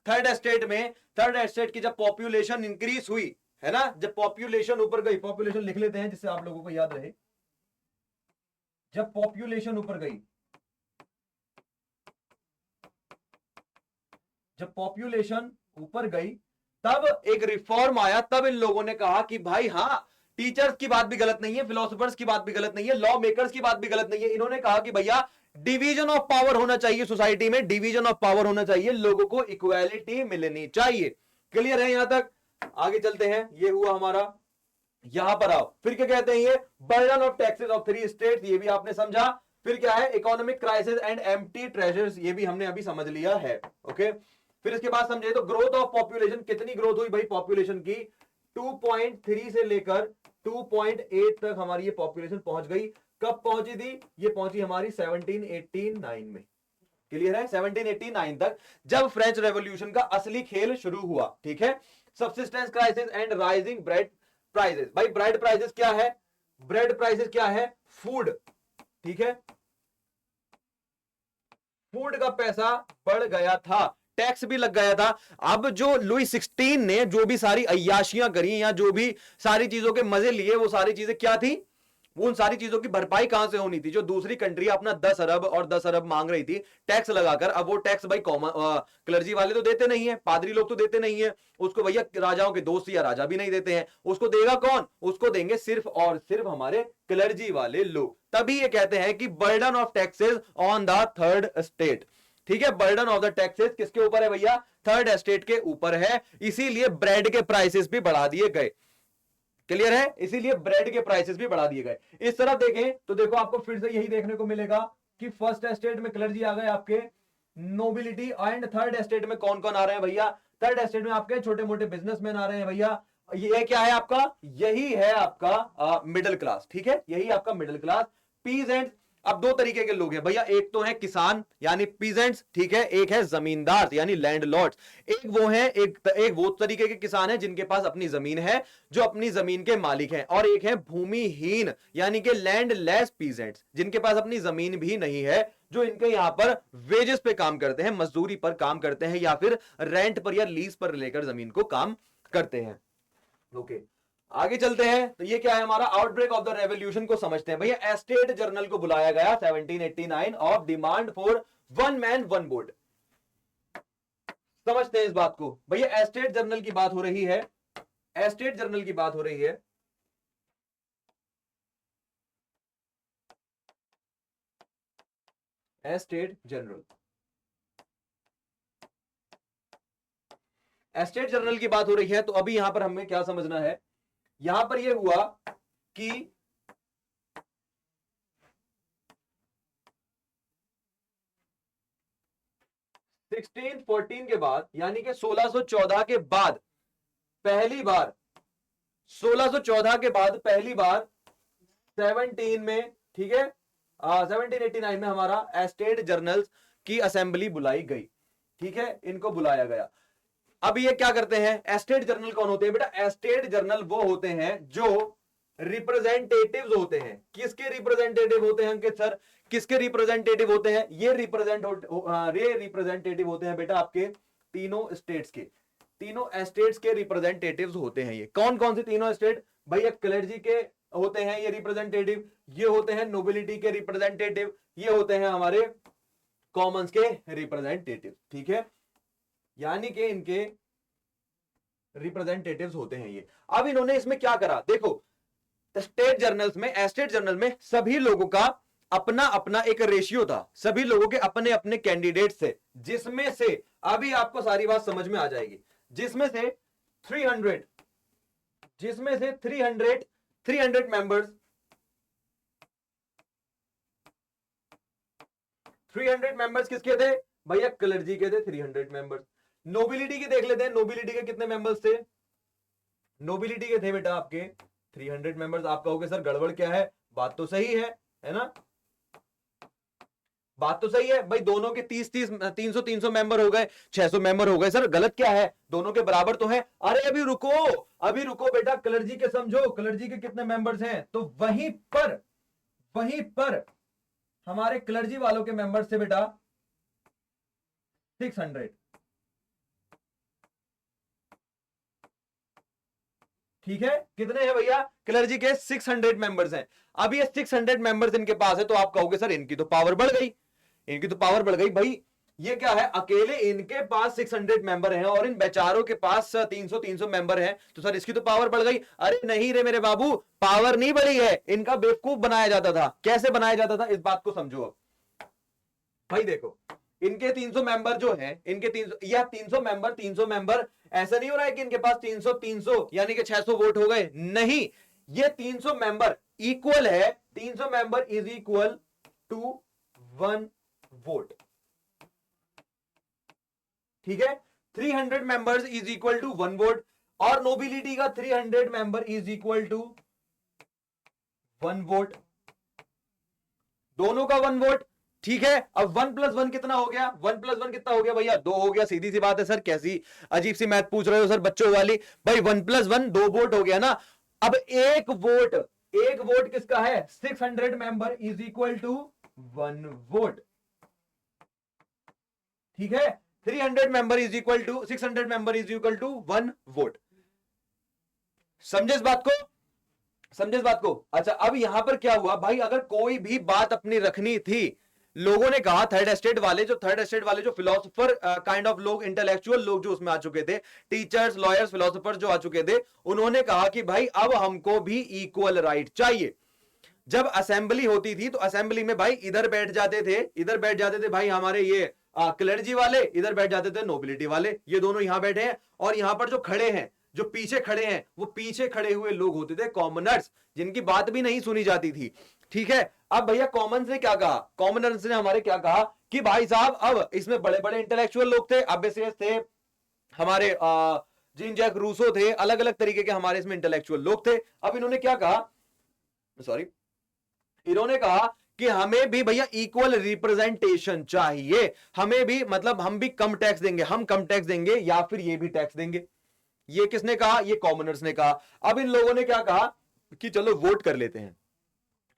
A: थर्ड एस्टेट में, थर्ड एस्टेट की जब पॉपुलेशन इंक्रीज हुई है ना, जब पॉपुलेशन ऊपर गई, पॉपुलेशन लिख लेते हैं जिससे आप लोगों को याद रहे, जब पॉपुलेशन ऊपर गई, जब पॉपुलेशन ऊपर गई तब एक रिफॉर्म आया, तब इन लोगों ने कहा कि भाई हाँ, टीचर्स की बात भी गलत नहीं है, फिलोसोफर्स की बात भी गलत नहीं है, लॉ मेकर्स की बात भी गलत नहीं है। इन्होंने कहा कि भैया डिवीजन ऑफ पावर होना चाहिए सोसाइटी में, डिवीजन ऑफ पावर होना चाहिए, लोगों को इक्वालिटी मिलनी चाहिए। क्लियर है यहां तक, आगे चलते हैं। ये हुआ हमारा, यहां पर आओ, फिर क्या कहते हैं, ये burden of taxes of 3 states, ये भी आपने समझा। फिर क्या है, economic crisis and empty treasures, ये भी हमने अभी समझ लिया है, ओके। फिर इसके बाद समझे तो ग्रोथ ऑफ पॉपुलेशन, कितनी ग्रोथ हुई भाई पॉपुलेशन की, 2.3 से लेकर 2.8 तक हमारी ये पॉपुलेशन पहुंच गई। कब पहुंची थी, ये पहुंची हमारी 1789 में, क्लियर है, 1789 तक, जब फ्रेंच रेवोल्यूशन का असली खेल शुरू हुआ, ठीक है। Subsistence crisis and rising bread prices, भाई ब्रेड प्राइसेस क्या है, ब्रेड प्राइसेस क्या है, फूड, ठीक है, फूड का पैसा बढ़ गया था, टैक्स भी लग गया था। अब जो लुई 16 ने जो भी सारी अय्याशियां करी या जो भी सारी चीजों के मजे लिए, वो सारी चीजें क्या थी, वो उन सारी चीजों की भरपाई कहां से होनी थी, जो दूसरी कंट्री अपना 10 अरब और 10 अरब मांग रही थी टैक्स लगाकर, अब वो टैक्स भाई कॉमन क्लर्जी वाले तो देते नहीं है, पादरी लोग तो देते नहीं है उसको, भैया राजाओं के दोस्त या राजा भी नहीं देते हैं, उसको देगा कौन, उसको देंगे सिर्फ और सिर्फ हमारे क्लर्जी वाले लोग। तभी ये कहते हैं कि burden of taxes on the third state, ठीक है, बर्डन ऑफ द टैक्सेस किसके ऊपर है भैया, थर्ड एस्टेट के ऊपर है, इसीलिए ब्रेड के प्राइसेस भी बढ़ा दिए गए, क्लियर है, इसीलिए ब्रेड के प्राइसेस भी बढ़ा दिए गए। इस तरह देखें तो देखो आपको फिर से यही देखने को मिलेगा कि फर्स्ट एस्टेट में क्लर्जी आ गए आपके, नोबिलिटी, एंड थर्ड एस्टेट में कौन कौन आ रहे हैं भैया, थर्ड एस्टेट में आपके छोटे मोटे बिजनेसमैन आ रहे हैं भैया। ये क्या है आपका, यही है आपका मिडिल क्लास, ठीक है, यही आपका मिडिल क्लास, पीजेंट्स। अब दो तरीके के लोग हैं भैया, एक तो है किसान यानी पीजेंट्स, ठीक है, एक है जमींदार यानी लैंडलॉर्ड्स। एक वो है, एक वो तरीके के किसान है जिनके पास अपनी जमीन है, जो अपनी जमीन के मालिक हैं, और एक है भूमिहीन यानी कि लैंडलेस पीजेंट्स, जिनके पास अपनी जमीन भी नहीं है, जो इनके यहां पर वेजेस पे काम करते हैं, मजदूरी पर काम करते हैं, या फिर रेंट पर या लीज पर लेकर जमीन को काम करते हैं, ओके। आगे चलते हैं, तो ये क्या है हमारा, आउटब्रेक ऑफ द रेवोल्यूशन को समझते हैं भैया। एस्टेट जर्नल को बुलाया गया 1789 of demand for one man one vote, समझते हैं इस बात को भैया। एस्टेट जर्नल की बात हो रही है, एस्टेट जर्नल की बात हो रही है, एस्टेट जर्नल, एस्टेट जर्नल की बात हो रही है। तो अभी यहां पर हमें क्या समझना है, यहां पर यह हुआ कि 1614 के बाद यानी कि 1614 के बाद पहली बार, 1614 के बाद पहली बार 17 में, ठीक है, 1789 में हमारा एस्टेट जर्नल्स की असेंबली बुलाई गई, ठीक है, इनको बुलाया गया। अब ये क्या करते हैं, एस्टेट जर्नल कौन होते हैं बेटा, एस्टेट जर्नल वो होते हैं जो रिप्रेजेंटेटिव्स होते हैं। किसके रिप्रेजेंटेटिव होते हैं अंकित सर, किसके रिप्रेजेंटेटिव होते हैं, ये रिप्रेजेंटेटिव होते हैं बेटा आपके तीनों स्टेट्स के, तीनों स्टेट्स के रिप्रेजेंटेटिव्स होते हैं। ये कौन कौन से तीनों स्टेट भैया, क्लर्जी के होते हैं ये रिप्रेजेंटेटिव, ये होते हैं नोबिलिटी के रिप्रेजेंटेटिव, ये होते हैं हमारे कॉमन्स के रिप्रेजेंटेटिव, ठीक है, यानी कि इनके रिप्रेजेंटेटिव्स होते हैं ये। अब इन्होंने इसमें क्या करा देखो, स्टेट जर्नल्स में, एस्टेट जर्नल में सभी लोगों का अपना अपना एक रेशियो था, सभी लोगों के अपने अपने कैंडिडेट्स थे, जिसमें से अभी आपको सारी बात समझ में आ जाएगी, जिसमें से 300 मेंबर्स 300 मेंबर्स किसके थे भैया? क्लर्जी के थे 300 मेंबर्स। नोबिलिटी के देख लेते हैं, नोबिलिटी के कितने मेंबर्स थे? नोबिलिटी के थे बेटा आपके 300 मेंबर्स। आप कहोगे सर गड़बड़ क्या है? बात तो सही है ना? बात तो सही है भाई, दोनों के 30-30 300 मेंबर हो गए, 600 मेंबर हो गए। सर गलत क्या है? दोनों के बराबर तो है। अरे अभी रुको बेटा, क्लर्जी के समझो, क्लर्जी के कितने मेंबर्स हैं? तो वहीं पर हमारे क्लर्जी वालों के मेंबर्स थे बेटा 600। ठीक है, कितने हैं भैया? क्लर्जी के 600 मेंबर्स हैं। अब ये 600 मेंबर्स इनके पास है, तो आप कहोगे सर इनकी तो पावर बढ़ गई, इनकी तो पावर बढ़ गई। भाई ये क्या है? अकेले इनके पास 600 मेंबर हैं और इन बेचारों के पास 300 मेंबर हैं, तो सर इसकी तो पावर बढ़ गई। अरे नहीं रे मेरे बाबू, पावर नहीं बढ़ी है, इनका बेवकूफ बनाया जाता था। कैसे बनाया जाता था, इस बात को समझो। अब भाई देखो, इनके 300 मेंबर जो हैं, इनके 300 मेंबर, ऐसा नहीं हो रहा है कि इनके पास 300 यानी कि 600 वोट हो गए, नहीं। ये 300 मेंबर इक्वल है, 300 member is equal to 1 vote. ठीक है, 300 members is equal to 1 vote, और नोबिलिटी का 300 member is equal to 1 vote, दोनों का 1 वोट। ठीक है, अब 1 + 1 कितना हो गया? 1 + 1 कितना हो गया भैया? 2 हो गया। सीधी सी बात है सर, कैसी अजीब सी मैथ पूछ रहे हो सर बच्चों वाली। भाई 1 + 1 2 वोट हो गया ना। अब एक वोट किसका है? 600 member is equal to 1 vote. ठीक है, 300 member is equal to 600 member is equal to 1 vote. समझे इस बात को? समझे इस बात को? अच्छा, अब यहां पर क्या हुआ भाई, अगर कोई भी बात अपनी रखनी थी, लोगों ने कहा, थर्ड एस्टेट वाले जो फिलोसोफर काइंड ऑफ लोग, इंटेलेक्चुअल लोग जो उसमें आ चुके थे, टीचर्स, लॉयर्स, फिलोसोफर जो आ चुके थे, उन्होंने कहा कि भाई अब हमको भी इक्वल राइट चाहिए। जब असेंबली होती थी तो असेंबली में भाई इधर बैठ जाते थे भाई हमारे ये क्लर्जी वाले, इधर बैठ जाते थे नोबिलिटी वाले। ये दोनों यहां बैठे हैं, और यहां पर जो खड़े हैं, जो पीछे खड़े हैं, वो पीछे खड़े हुए लोग होते थे कॉमनर्स, जिनकी बात भी नहीं सुनी जाती थी। ठीक है, अब भैया कॉमन्स ने क्या कहा? कॉमनर्स ने हमारे क्या कहा कि भाई साहब अब इसमें बड़े बड़े इंटेलेक्चुअल लोग थे, अबेसियस थे, हमारे जीन जैक रूसो थे, अलग अलग तरीके के हमारे इसमें इंटेलेक्चुअल लोग थे। अब इन्होंने क्या कहा? सॉरी, इन्होंने कहा कि हमें भी भैया इक्वल रिप्रेजेंटेशन चाहिए, हमें भी, मतलब हम भी कम टैक्स देंगे, हम कम टैक्स देंगे, या फिर ये भी टैक्स देंगे। ये किसने कहा? ये कॉमनर्स ने कहा। अब इन लोगों ने क्या कहा कि चलो वोट कर लेते हैं।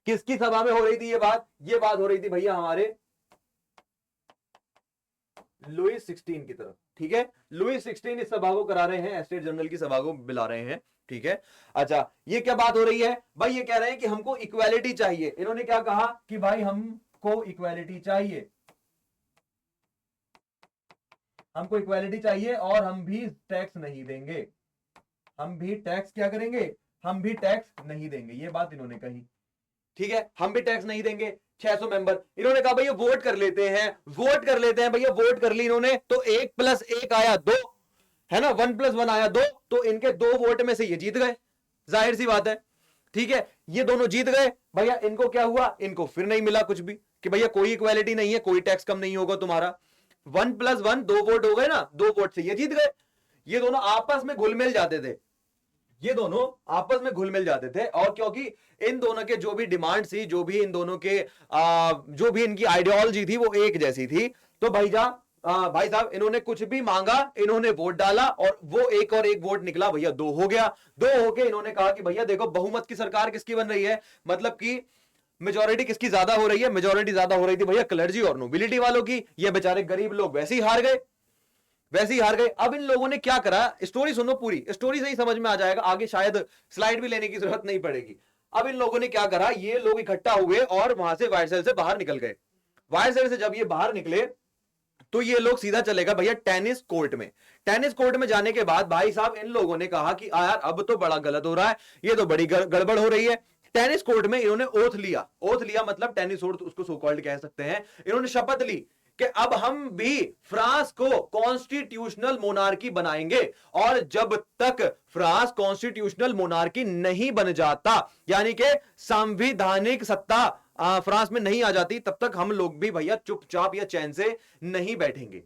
A: किसकी सभा में हो रही थी ये बात? ये बात हो रही थी भैया हमारे लुईस 16 की तरफ। ठीक है, लुईस 16 इस सभा को करा रहे हैं, एस्टेट जनरल की सभा को बुला रहे हैं। ठीक है, अच्छा ये क्या बात हो रही है भाई? ये कह रहे हैं कि हमको इक्वालिटी चाहिए। इन्होंने क्या कहा कि भाई हमको इक्वालिटी चाहिए, हमको इक्वालिटी चाहिए, और हम भी टैक्स नहीं देंगे, हम भी टैक्स क्या करेंगे? हम भी टैक्स नहीं देंगे। ये बात इन्होंने कही। ठीक है, हम भी टैक्स नहीं देंगे। 600 मेंबर, इन्होंने कहा भैया वोट कर लेते हैं, वोट कर लेते हैं। भैया वोट कर ली इन्होंने, तो 1 + 1 आया 2, है ना, 1 + 1 आया 2, तो इनके 2 वोट में से ये जीत गए, जाहिर सी बात है। ठीक है, ये दोनों जीत गए। भैया इनको क्या हुआ? इनको फिर नहीं मिला कुछ भी, कि भैया कोई इक्वालिटी नहीं है, कोई टैक्स कम नहीं होगा तुम्हारा। 1 + 1 2 वोट हो गए ना, 2 वोट से ये जीत गए। ये दोनों आपस में घुल मिल जाते थे, ये दोनों आपस में घुल मिल जाते थे। और क्योंकि इन दोनों के जो भी डिमांड थी, जो भी इन दोनों के जो भी इनकी आइडियोलॉजी थी, वो एक जैसी थी। तो भाई साहब इन्होंने कुछ भी मांगा, इन्होंने वोट डाला, और वो एक और एक वोट निकला भैया 2 हो गया। 2 होके इन्होंने कहा कि भैया देखो बहुमत की सरकार किसकी बन रही है, मतलब कि मेजोरिटी किसकी ज्यादा हो रही है? मेजोरिटी ज्यादा हो रही थी भैया क्लर्जी और नोबिलिटी वालों की। ये बेचारे गरीब लोग वैसे ही हार गए, वैसे ही हार गए। अब इन लोगों ने क्या करा? स्टोरी सुनो, पूरी स्टोरी से ही समझ में आ जाएगा, आगे शायद स्लाइड भी लेने की जरूरत नहीं पड़ेगी। अब इन लोगों ने क्या करा? ये लोग इकट्ठा हुए और वहां से वायर सेल से बाहर निकल गए। वायर सेल से जब ये बाहर निकले तो ये लोग सीधा चलेगा भैया टेनिस कोर्ट में। टेनिस कोर्ट में जाने के बाद भाई साहब इन लोगों ने कहा कि यार अब तो बड़ा गलत हो रहा है, ये तो बड़ी गड़बड़ हो रही है। टेनिस कोर्ट में इन्होंने ओथ लिया, ओथ लिया मतलब टेनिस ओथ उसको सो कॉल्ड कह सकते हैं, इन्होंने शपथ ली कि अब हम भी फ्रांस को कॉन्स्टिट्यूशनल मोनार्की बनाएंगे, और जब तक फ्रांस कॉन्स्टिट्यूशनल मोनार्की नहीं बन जाता, यानी कि संवैधानिक सत्ता फ्रांस में नहीं आ जाती, तब तक हम लोग भी भैया चुपचाप या चैन से नहीं बैठेंगे।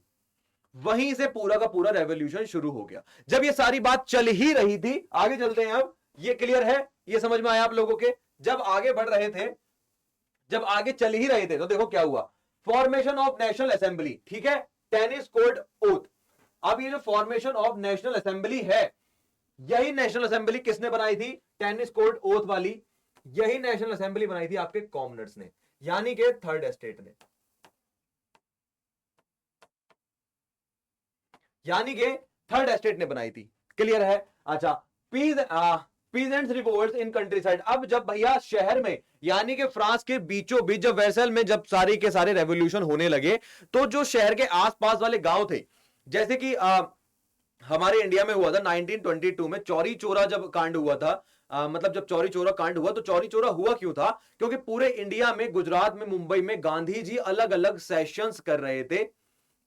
A: वहीं से पूरा का पूरा रेवोल्यूशन शुरू हो गया। जब ये सारी बात चल ही रही थी, आगे चलते हैं, अब ये क्लियर है, ये समझ में आया आप लोगों के? जब आगे बढ़ रहे थे, जब आगे चल ही रहे थे, तो देखो क्या हुआ, फॉर्मेशन ऑफ नेशनल असेंबली, ठीक है, टेनिस कोर्ट ओथ। अब ये जो फॉर्मेशन ऑफ नेशनल असेंबली है, यही नेशनल असेंबली किसने बनाई थी? टेनिस कोर्ट ओथ वाली, यही नेशनल असेंबली बनाई थी आपके कॉमनर्स ने, यानी कि थर्ड एस्टेट ने, यानी कि थर्ड एस्टेट ने बनाई थी। क्लियर है? अच्छा, peasants revolts in country side. अब जब भैया शहर में, यानी कि फ्रांस के बीचों बीच, जब वेसल में जब सारे के सारे रेवोल्यूशन होने लगे, तो जो शहर के आसपास वाले गांव थे, जैसे कि हमारे इंडिया में हुआ था 1922 में चौरी चौरा जब कांड हुआ था, मतलब जब चौरी चौरा कांड हुआ, तो चौरी चौरा हुआ क्यों था? क्योंकि पूरे इंडिया में, गुजरात में, मुंबई में गांधी जी अलग अलग सेशंस कर रहे थे,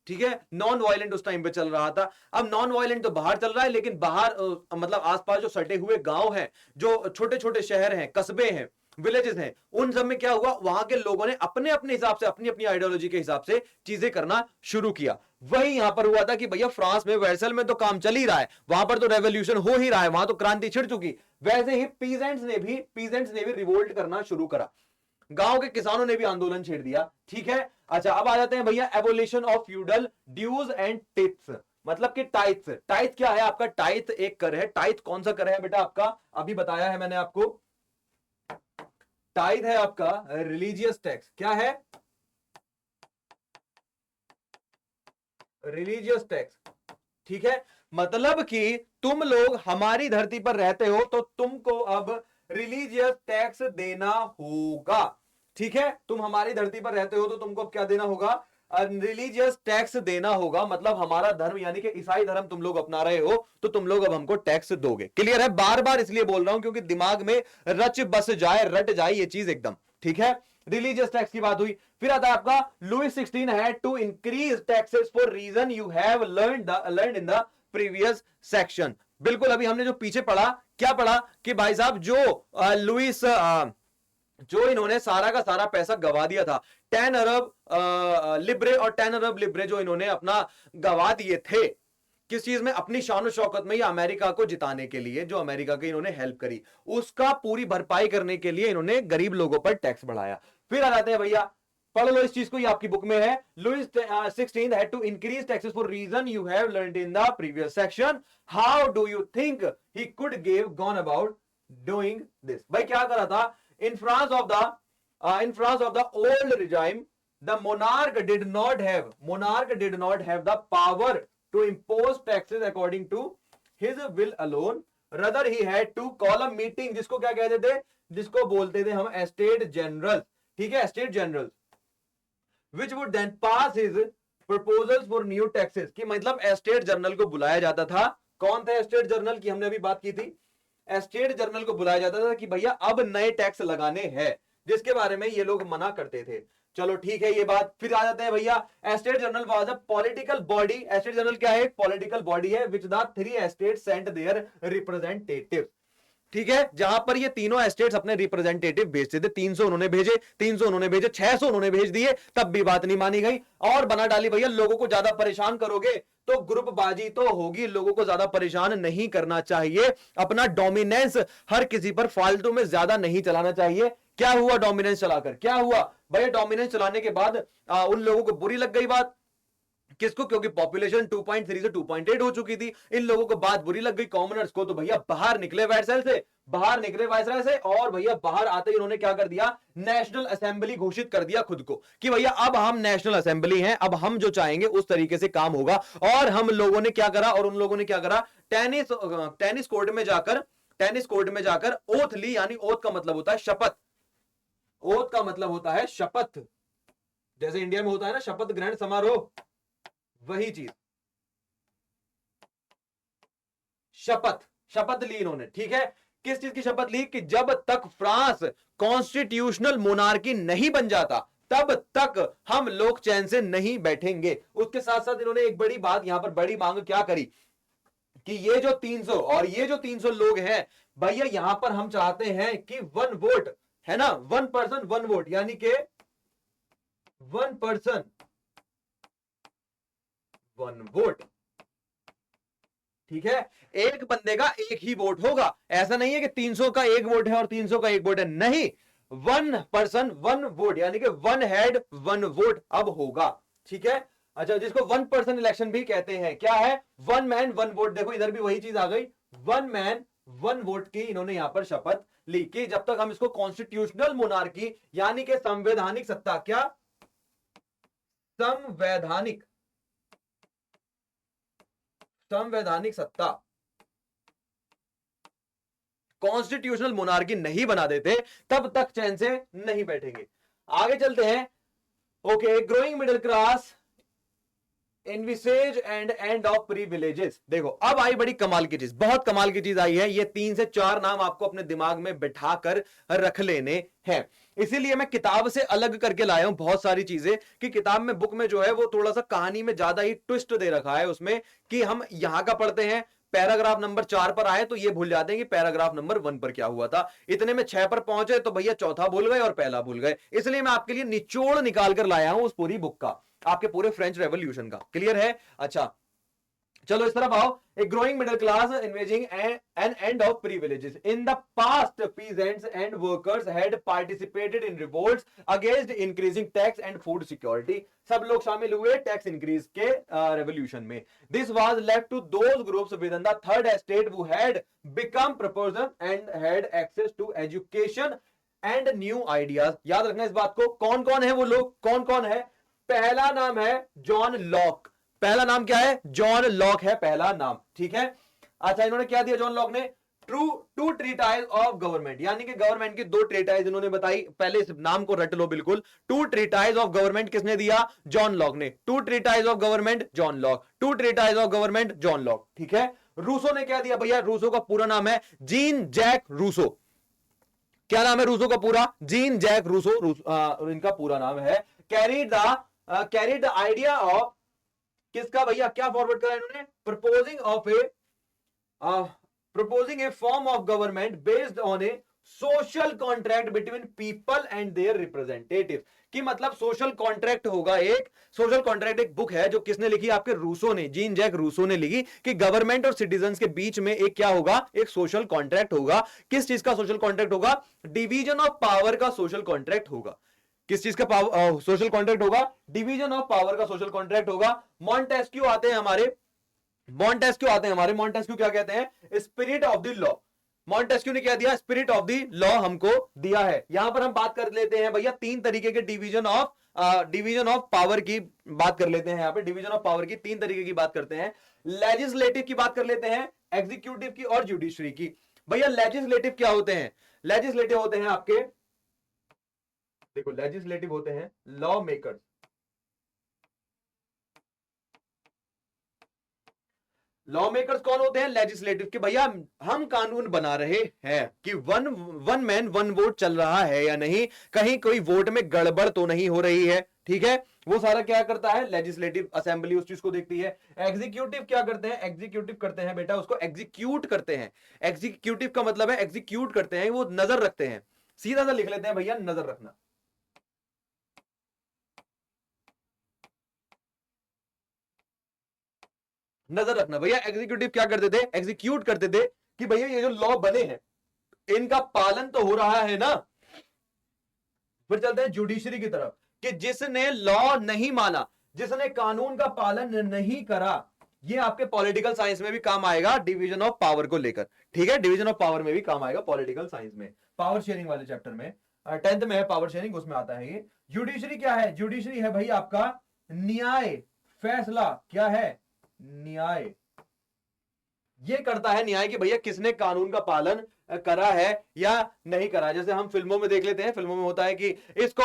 A: ठीक है, नॉन वायलेंट उस टाइम पे चल रहा था। अब नॉन वायलेंट तो बाहर चल रहा है, लेकिन बाहर मतलब आसपास जो सटे हुए गांव हैं, जो छोटे छोटे शहर हैं, कस्बे हैं, विलेजेस हैं, उन सब में क्या हुआ, वहां के लोगों ने अपने अपने हिसाब से, अपनी अपनी आइडियोलॉजी के हिसाब से चीजें करना शुरू किया। वही यहां पर हुआ था कि भैया फ्रांस में, वर्सेल में तो काम चल ही रहा है, वहां पर तो रेवोल्यूशन हो ही रहा है, वहां तो क्रांति छिड़ चुकी, वैसे ही पीजेंट्स ने भी रिवोल्ट करना शुरू करा, गांव के किसानों ने भी आंदोलन छेड़ दिया, ठीक है। अच्छा, अब आ जाते हैं भैया abolition of feudal dues and tips, मतलब कि टाइथ। टाइथ क्या है आपका? टाइथ एक कर है। टाइथ कौन सा कर है बेटा आपका? अभी बताया है मैंने आपको, टाइथ है आपका रिलीजियस टैक्स। क्या है? रिलीजियस टैक्स, ठीक है। मतलब कि तुम लोग हमारी धरती पर रहते हो, तो तुमको अब रिलीजियस टैक्स देना होगा, ठीक है। तुम हमारी धरती पर रहते हो तो तुमको अब क्या देना होगा? रिलीजियस टैक्स देना होगा, मतलब हमारा धर्म यानी कि ईसाई धर्म तुम लोग अपना रहे हो, तो तुम लोग अब हमको टैक्स दोगे। क्लियर है? बार बार इसलिए बोल रहा हूं क्योंकि दिमाग में रच बस जाए, रट जाए ये चीज एकदम, ठीक है। रिलीजियस टैक्स की बात हुई। फिर आता है आपका Louis 16 had to increase taxes for reason you have learned in the previous section. बिल्कुल, अभी हमने जो पीछे पढ़ा, क्या पढ़ा कि भाई साहब लुईस जो इन्होंने सारा का सारा पैसा गवा दिया था, 10 अरब लिब्रे, और 10 अरब लिब्रे जो इन्होंने अपना गवा दिए थे, किस चीज में? अपनी शान शौकत में, या अमेरिका को जिताने के लिए, जो अमेरिका की इन्होंने हेल्प करी, उसका पूरी भरपाई करने के लिए इन्होंने गरीब लोगों पर टैक्स बढ़ाया। फिर आ जाते हैं भैया, पढ़ लो इस चीज को, ये आपकी बुक में है। Louis 16 had to increase taxes for reason you have learned in the previous section. How do you think he could give gone about doing this? भाई क्या करा था? In France of the old regime, the monarch did not have the power to impose taxes according to his will alone. Rather, he had to call a meeting, जिसको क्या कहते थे? जिसको बोलते थे हम एस्टेट जनरल, ठीक है, estate general, which would then pass his proposals for new taxes। कि मतलब एस्टेट जनरल को बुलाया जाता था। कौन था एस्टेट जनरल की? हमने अभी बात की थी। एस्टेट जनरल को बुलाया जाता था कि भैया अब नए टैक्स लगाने हैं, जिसके बारे में ये लोग मना करते थे। चलो ठीक है ये बात। फिर आ जाते हैं भैया, estate general was a political body. Estate general क्या है? एक पॉलिटिकल बॉडी है, which the 3 estate sent their representative, ठीक है, जहां पर ये तीनों एस्टेट्स अपने रिप्रेजेंटेटिव भेजते थे। 300 उन्होंने भेजे, 300 उन्होंने भेजे, 600 उन्होंने भेज दिए, तब भी बात नहीं मानी गई, और बना डाली भैया लोगों को ज्यादा परेशान करोगे तो ग्रुप बाजी तो होगी, लोगों को ज्यादा परेशान नहीं करना चाहिए, अपना डोमिनेंस हर किसी पर फालतू में ज्यादा नहीं चलाना चाहिए। क्या हुआ डोमिनेंस चलाकर? क्या हुआ भैया? डोमिनेंस चलाने के बाद उन लोगों को बुरी लग गई बात। किसको? क्योंकि पॉपुलेशन 2.3 से 2.8 हो चुकी थी। इन लोगों को बात बुरी लग गई, कॉमनर्स को। तो भैया बाहर निकले वायसराय से, और भैया बाहर आते ही उन्होंने क्या कर दिया? नेशनल असेंबली घोषित कर दिया खुद को, कि भैया अब हम नेशनल असेंबली हैं, अब हम जो चाहेंगे उस तरीके से काम होगा। और हम लोगों ने क्या करा? और उन लोगों ने क्या करा? टेनिस कोर्ट में जाकर ओथ ली, यानी ओथ का मतलब होता है शपथ। ओथ का मतलब होता है शपथ, जैसे इंडिया में होता है ना शपथ ग्रहण समारोह, वही चीज, शपथ ली इन्होंने, ठीक है। किस चीज की शपथ ली? कि जब तक फ्रांस कॉन्स्टिट्यूशनल मोनार्की नहीं बन जाता तब तक हम लोग चैन से नहीं बैठेंगे। उसके साथ साथ इन्होंने एक बड़ी बात यहां पर बड़ी मांग क्या करी कि ये जो 300 और ये जो 300 लोग हैं भैया, यहां पर हम चाहते हैं कि 1 वोट है ना, 1 पर्सन 1 वोट, यानी कि 1 पर्सन 1 वोट। ठीक है, एक बंदे का एक ही वोट होगा। ऐसा नहीं है कि 300 का एक वोट है और 300 का एक वोट है, नहीं, 1 पर्सन 1 वोट, यानी कि 1 हेड 1 वोट अब होगा। ठीक है, अच्छा, जिसको 1 पर्सन इलेक्शन भी कहते हैं, क्या है? 1 मैन 1 वोट। देखो इधर भी वही चीज आ गई, 1 मैन 1 वोट की इन्होंने यहां पर शपथ ली कि जब तक हम इसको कॉन्स्टिट्यूशनल मोनार्की यानी कि संवैधानिक सत्ता, क्या संवैधानिक संवैधानिक सत्ता, कॉन्स्टिट्यूशनल मोनार्की नहीं बना देते तब तक चैन से नहीं बैठेंगे। आगे चलते हैं। Okay, growing middle class envisages and and of privileges. देखो अब आई बड़ी कमाल की चीज, बहुत कमाल की चीज आई है। ये 3 से 4 नाम आपको अपने दिमाग में बिठाकर रख लेने हैं, इसीलिए मैं किताब से अलग करके लाया हूं बहुत सारी चीजें, कि किताब में बुक में जो है वो थोड़ा सा कहानी में ज्यादा ही ट्विस्ट दे रखा है उसमें, कि हम यहां का पढ़ते हैं, पैराग्राफ नंबर 4 पर आए तो ये भूल जाते हैं कि पैराग्राफ नंबर 1 पर क्या हुआ था, इतने में 6 पर पहुंचे तो भैया चौथा भूल गए और पहला भूल गए। इसलिए मैं आपके लिए निचोड़ निकाल कर लाया हूं उस पूरी बुक का, आपके पूरे फ्रेंच रेवोल्यूशन का। क्लियर है? अच्छा, चलो इस तरफ आओ। A growing middle class invading an end of privileges in the past, peasants and workers had participated in revolts against increasing tax and food security. सब लोग शामिल हुए टैक्स इंक्रीज के रेवोल्यूशन में। This was left to those groups within the third estate who had become proposal and had access to education and new ideas. याद रखना इस बात को, कौन कौन है वो लोग, कौन कौन है? पहला नाम है जॉन लॉक। पहला नाम क्या है? जॉन लॉक है पहला नाम। ठीक है, अच्छा, इन्होंने क्या दिया जॉन लॉक ने? टू ट्रीटाइज ऑफ गवर्नमेंट, यानी कि गवर्नमेंट की 2 ट्रीटाइज इन्होंने बताई। पहले इस नाम को रट लो बिल्कुल। 2 ट्रीटाइज ऑफ गवर्नमेंट किसने दिया? जॉन लॉक ने। 2 treatise of government John Locke, 2 treatise of government John Locke. ठीक है, रूसो ने क्या दिया भैया? रूसो का पूरा नाम है जीन जैक रूसो। क्या नाम है रूसो का पूरा? जीन जैक रूसो, इनका पूरा नाम है। कैरीड द आइडिया ऑफ, किसका भैया? क्या फॉरवर्ड करा इन्होंने? Proposing A form of government based on A social contract between people and their representative. कि मतलब सोशल कॉन्ट्रैक्ट होगा, एक सोशल कॉन्ट्रैक्ट, एक बुक है जो किसने लिखी? आपके रूसो ने, जीन जैक रूसो ने लिखी, कि गवर्नमेंट और सिटीजन्स के बीच में एक क्या होगा? एक सोशल कॉन्ट्रैक्ट होगा। किस चीज का सोशल कॉन्ट्रैक्ट होगा? डिवीजन ऑफ पावर का सोशल कॉन्ट्रैक्ट होगा। किस चीज का सोशल कॉन्ट्रैक्ट होगा? डिवीजन ऑफ पावर का सोशल कॉन्ट्रैक्ट होगा। मॉन्टेस्क्यू आते हैं हमारे, मॉन्टेस्क्यू क्या कहते हैं? Spirit of the law. Montesquieu ने क्या दिया? स्पिरिट ऑफ द लॉ हमको दिया है। यहां पर हम बात कर लेते हैं भैया 3 तरीके के डिवीजन ऑफ पावर की बात कर लेते हैं। यहां पे डिवीजन ऑफ पावर की 3 तरीके की बात करते हैं। लेजिस्लेटिव की बात कर लेते हैं, एग्जीक्यूटिव की और जुडिशरी की। भैया लेजिस्लेटिव क्या होते हैं? लेजिस्लेटिव होते हैं आपके, देखो लेजिस्लेटिव होते हैं लॉ मेकर्स। लॉ मेकर्स कौन होते हैं? लेजिस्लेटिव के भैया हम कानून बना रहे हैं कि वन मैन 1 वोट चल रहा है या नहीं, कहीं कोई वोट में गड़बड़ तो नहीं हो रही है। ठीक है, वो सारा क्या करता है? लेजिस्लेटिव असेंबली उस चीज को देखती है। एग्जीक्यूटिव क्या करते हैं? एग्जीक्यूटिव करते हैं बेटा, उसको एग्जीक्यूट करते हैं। एग्जीक्यूटिव का मतलब है एग्जीक्यूट करते हैं, वो नजर रखते हैं। सीधा सा लिख लेते हैं भैया, नजर रखना। नजर रखना भैया, एग्जीक्यूटिव क्या करते थे? एग्जीक्यूट करते थे कि भैया ये जो लॉ बने हैं इनका पालन तो हो रहा है ना। फिर चलते हैं जुडिशरी की तरफ, कि जिसने लॉ नहीं माना, जिसने कानून का पालन नहीं करा, ये आपके पॉलिटिकल साइंस में भी काम आएगा डिवीजन ऑफ पावर को लेकर। ठीक है, डिवीजन ऑफ पावर में भी काम आएगा पॉलिटिकल साइंस में, पावर शेयरिंग वाले चैप्टर में, 10th में है पावर शेयरिंग, उसमें आता है ये। जुडिशरी क्या है? जुडिशरी है भाई आपका न्याय, फैसला। क्या है? न्याय। ये करता है न्याय कि भैया किसने कानून का पालन करा है या नहीं करा। जैसे हम फिल्मों में देख लेते हैं, फिल्मों में होता है कि इसको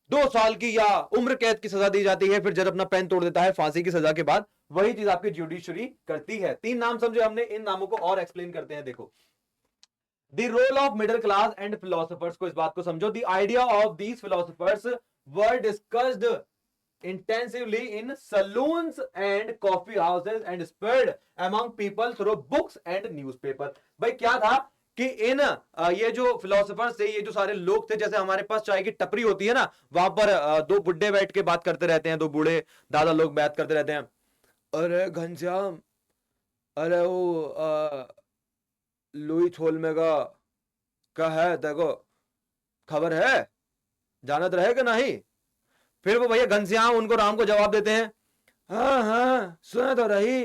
A: 2 साल की या उम्र कैद की सजा दी जाती है, फिर जज अपना पेन तोड़ देता है फांसी की सजा के बाद। वही चीज आपकी जुडिशरी करती है। 3 नाम समझे हमने, इन नामों को और एक्सप्लेन करते हैं। देखो, the role of middle class and philosophers को, इस बात को समझो। The idea of these philosophers were discussed intensively in saloons and coffee houses and spread among people through books and newspaper। भाई क्या था कि इन ये जो फिलोसोफर्स थे, ये जो सारे लोग थे, जैसे हमारे पास चाय की टपरी होती है ना, वहां पर दो बुड्ढे बैठ के बात करते रहते हैं, दो बूढ़े दादा लोग बात करते रहते हैं, अरे घनश्याम, अरे वो लुई छोलमेगा का है, देखो खबर है, जानत रहे कि नहीं। फिर वो भैया घनश्याम उनको राम को जवाब देते हैं, हाँ हाँ सुना तो रही,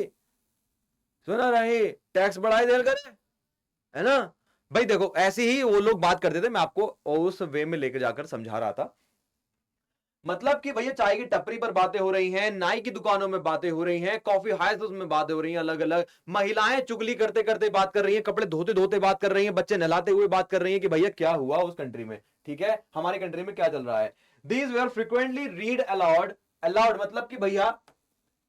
A: सुना रही, टैक्स बढ़ाई देल करे, है ना। भाई देखो ऐसे ही वो लोग बात करते थे, मैं आपको उस वे में लेकर जाकर समझा रहा था। मतलब कि भैया चाय की टपरी पर बातें हो रही हैं, नाई की दुकानों में बातें हो रही हैं, कॉफी हाउस में बातें हो रही हैं, अलग अलग महिलाएं चुगली करते करते बात कर रही हैं, कपड़े धोते धोते बात कर रही हैं, बच्चे नहलाते हुए बात कर रही हैं कि भैया क्या हुआ उस कंट्री में, ठीक है, हमारे कंट्री में क्या चल रहा है। These were frequently read aloud, allowed मतलब कि भैया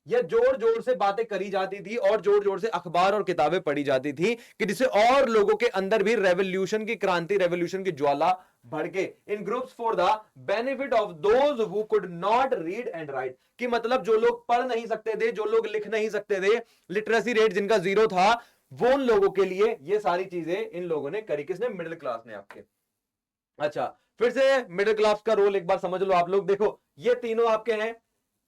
A: यह जोर जोर से बातें करी जाती थी और जोर जोर से अखबार और किताबें पढ़ी जाती थी कि जिससे और लोगों के अंदर भी रेवोल्यूशन की क्रांति, रेवोल्यूशन की ज्वाला भड़के। In groups for the benefit of those who could not read and write, कि मतलब जो लोग पढ़ नहीं सकते थे, जो लोग लिख नहीं सकते थे, लिटरेसी रेट जिनका 0 था, वो उन लोगों के लिए ये सारी चीजें इन लोगों ने करी। किसने? मिडिल क्लास ने आपके। अच्छा, फिर से मिडिल क्लास का रोल एक बार समझ लो आप लोग। देखो ये तीनों आपके हैं,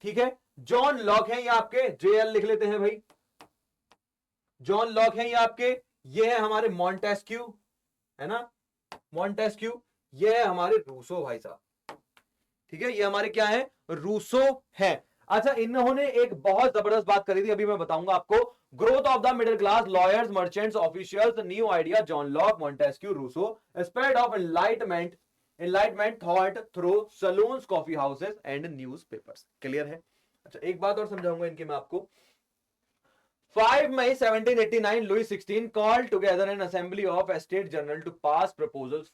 A: ठीक है। जॉन लॉक है ये आपके, जेएल लिख लेते हैं भाई, जॉन लॉक है ये आपके। ये है हमारे मॉन्टेस्क्यू, है ना, मॉन्टेस्क्यू। ये है हमारे रूसो भाई साहब, ठीक है, ये हमारे क्या है, रूसो है। अच्छा, इन्होंने एक बहुत जबरदस्त बात करी थी, अभी मैं बताऊंगा आपको। Growth of the middle class, lawyers, merchants, officials, new idea, John Locke, Montesquieu, Rousseau, spread of enlightenment thought through salons, coffee houses and newspapers. Clear है। अच्छा, एक बात और समझाऊंगा इनके मैं आपको। 5 May 1789, Louis XVI called together an assembly of Estate General to pass proposals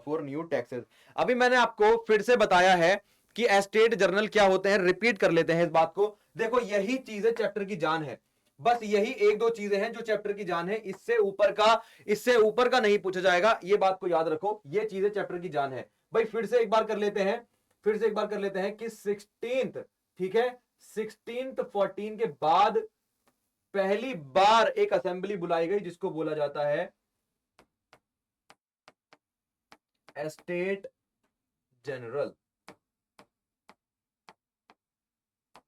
A: for new taxes। अभी मैंने आपको फिर से बताया है कि एस्टेट जर्नल क्या होते हैं, रिपीट कर लेते हैं इस बात को। देखो यही चीजें चैप्टर की जान है, बस यही एक दो चीजें हैं जो चैप्टर की जान है, इससे ऊपर का नहीं पूछा जाएगा, ये बात को याद रखो, ये चीजें चैप्टर की जान है। भाई फिर से एक बार कर लेते हैं, फिर से एक बार कर लेते हैं कि 16th, ठीक है, 16th 14 के बाद पहली बार एक असेंबली बुलाई गई जिसको बोला जाता है एस्टेट जनरल,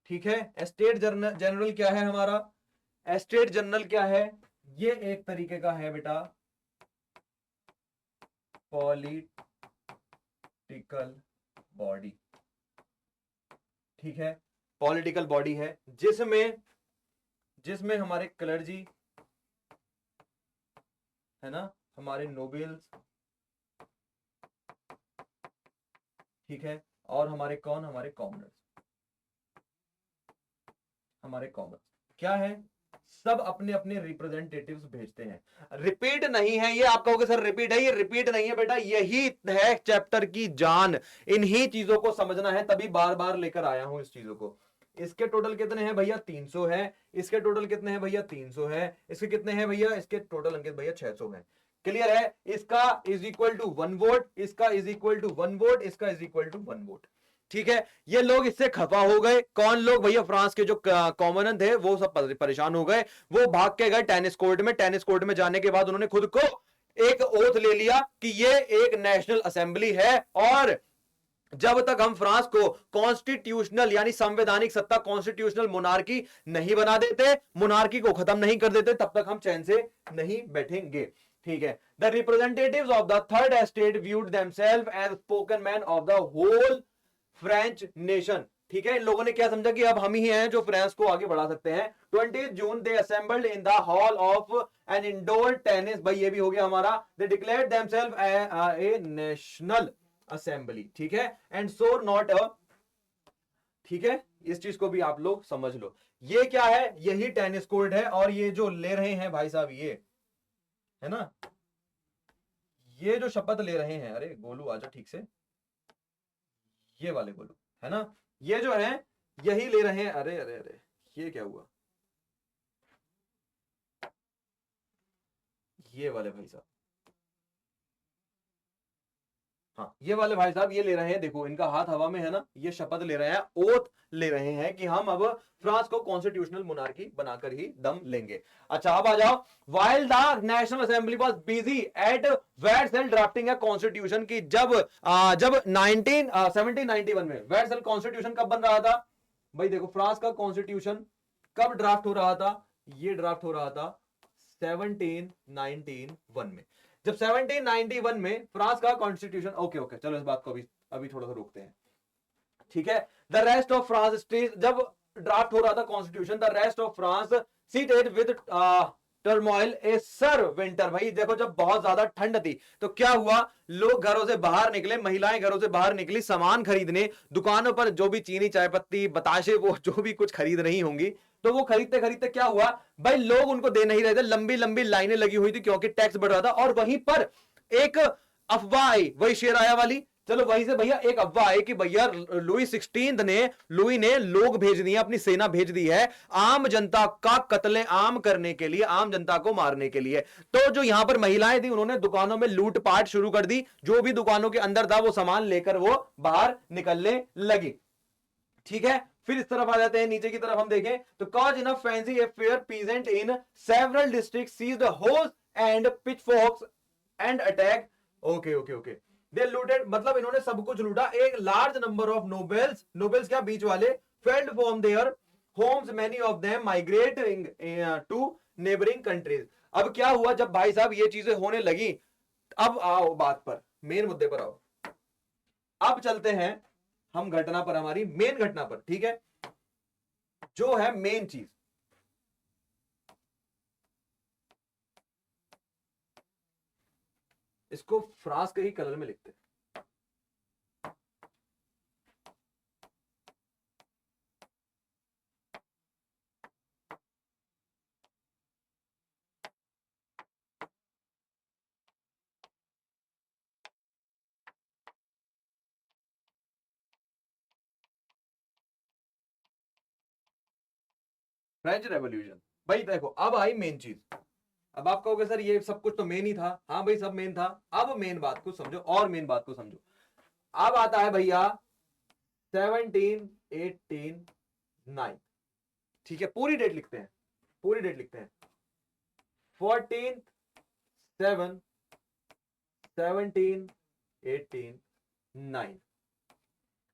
A: ठीक है। एस्टेट जनरल क्या है हमारा, एस्टेट जनरल क्या है, ये एक तरीके का है बेटा पॉलिटिकल बॉडी, ठीक है, पॉलिटिकल बॉडी है जिसमें हमारे क्लर्जी, है ना, हमारे नोबेल्स, ठीक है, और हमारे कौन, हमारे कॉमनर्स, हमारे कॉमनर्स क्या है, सब अपने अपने रिप्रेजेंटेटिव्स भेजते हैं। रिपीट नहीं है ये, आप कहोगे सर रिपीट है, ये रिपीट नहीं है बेटा, यही है चैप्टर की जान। इन्हीं चीजों को समझना है, तभी बार बार लेकर आया हूं इस चीजों को। इसके टोटल कितने हैं भैया, 300 है। इसके टोटल कितने हैं भैया, 300 है। इसके कितने हैं भैया, इसके टोटल अंकित भैया 600 है। क्लियर है। इसका इज इक्वल टू 1 वोट, इसका इज इक्वल टू 1 वोट, इसका इज इक्वल टू 1 वोट, ठीक है। ये लोग इससे खफा हो गए, कौन लोग भैया, फ्रांस के जो कॉमनन थे वो सब परेशान हो गए, वो भाग के गए टेनिस कोर्ट में। टेनिस कोर्ट में जाने के बाद उन्होंने खुद को एक ओथ ले लिया कि ये एक नेशनल असेंबली है, और जब तक हम फ्रांस को कॉन्स्टिट्यूशनल यानी संवैधानिक सत्ता, कॉन्स्टिट्यूशनल मोनार्की नहीं बना देते, मोनार्की को खत्म नहीं कर देते, तब तक हम चैन से नहीं बैठेंगे, ठीक है। The representatives of the third estate viewed themselves as spokesmen of the whole French nation, ठीक है। इन लोगों ने क्या समझा कि अब हम ही हैं जो फ्रांस को आगे बढ़ा सकते हैं। 20 June they assembled in the hall of an indoor tennis, भाई ये भी हो गया हमारा। They declared themselves a national assembly, ठीक है, एंड सो नॉट अ, ठीक है, इस चीज को भी आप लोग समझ लो। ये क्या है, यही टेनिस कोर्ट है, और ये जो ले रहे हैं भाई साहब, ये है ना, ये जो शपथ ले रहे हैं, अरे गोलू आजा ठीक से, ये वाले गोलू, है ना, ये जो है यही ले रहे हैं। अरे अरे अरे, ये क्या हुआ, ये वाले भाई साहब, हाँ, ये वाले भाई साहब ये ले रहे हैं, देखो इनका हाथ हवा में है ना, ये शपथ ले रहे हैं, ओथ ले रहे हैं कि हम अब फ्रांस को कॉन्स्टिट्यूशनल मोनार्की बनाकर ही दम लेंगे। अच्छा अब आ जाओ, while the national assembly was busy at वेडसेल ड्राफ्टिंग अ कॉन्स्टिट्यूशन की, जब 1791 में वेडसेल कॉन्स्टिट्यूशन कब बन रहा था भाई, देखो फ्रांस का कॉन्स्टिट्यूशन कब ड्राफ्ट हो रहा था, ये ड्राफ्ट हो रहा था 1791 में। जब 1791 में फ्रांस का कॉन्स्टिट्यूशन, ओके ओके चलो इस बात को अभी अभी थोड़ा सा रोकते हैं, ठीक है। The rest of France state, जब ड्राफ्ट हो रहा था constitution, the rest of France seated with turmoil A sir winter, भाई देखो जब बहुत ज्यादा ठंड थी तो क्या हुआ, लोग घरों से बाहर निकले, महिलाएं घरों से बाहर निकली सामान खरीदने, दुकानों पर जो भी चीनी चाय पत्ती बताशे वो जो भी कुछ खरीद रही होंगी, तो वो खरीदते खरीदते क्या हुआ भाई, लोग उनको दे नहीं रहे थे, लंबी लंबी लाइनें लगी हुई थी क्योंकि टैक्स बढ़ रहा था। और वहीं पर एक अफवाह आई, वही शेर आया वाली, चलो वहीं से भैया एक अफवाह आई कि भैया लुई ने लोग भेज दिए, अपनी सेना भेज दी है आम जनता का कत्ले आम करने के लिए, आम जनता को मारने के लिए। तो जो यहां पर महिलाएं थी उन्होंने दुकानों में लूटपाट शुरू कर दी, जो भी दुकानों के अंदर था वो सामान लेकर वो बाहर निकलने लगी, ठीक है। फिर इस तरफ आ जाते हैं, नीचे की तरफ हम देखें तो cause in a fancy affair peasant in several district seized hoes and pitchforks and attack, okay okay okay, they looted, मतलब इन्होंने सब कुछ लूटा। एक large number of nobles, nobles क्या बीच वाले, fled from their homes, many of them migrating to neighbouring countries. अब क्या हुआ जब भाई साहब ये चीजें होने लगी, अब आओ बात पर, मेन मुद्दे पर आओ, अब चलते हैं हम घटना पर, हमारी मेन घटना पर, ठीक है, जो है मेन चीज, इसको फ्रांस के ही कलर में लिखते हैं। फ्रेंच रेवोल्यूशन, भाई देखो अब आई मेन चीज। अब आप कहोगे सर ये सब कुछ तो मेन ही था, हाँ भाई सब मेन था, अब मेन बात को समझो, और मेन बात को समझो। अब आता है भैया 1789, ठीक है, पूरी डेट लिखते हैं, पूरी डेट लिखते हैं, 14/7 1789।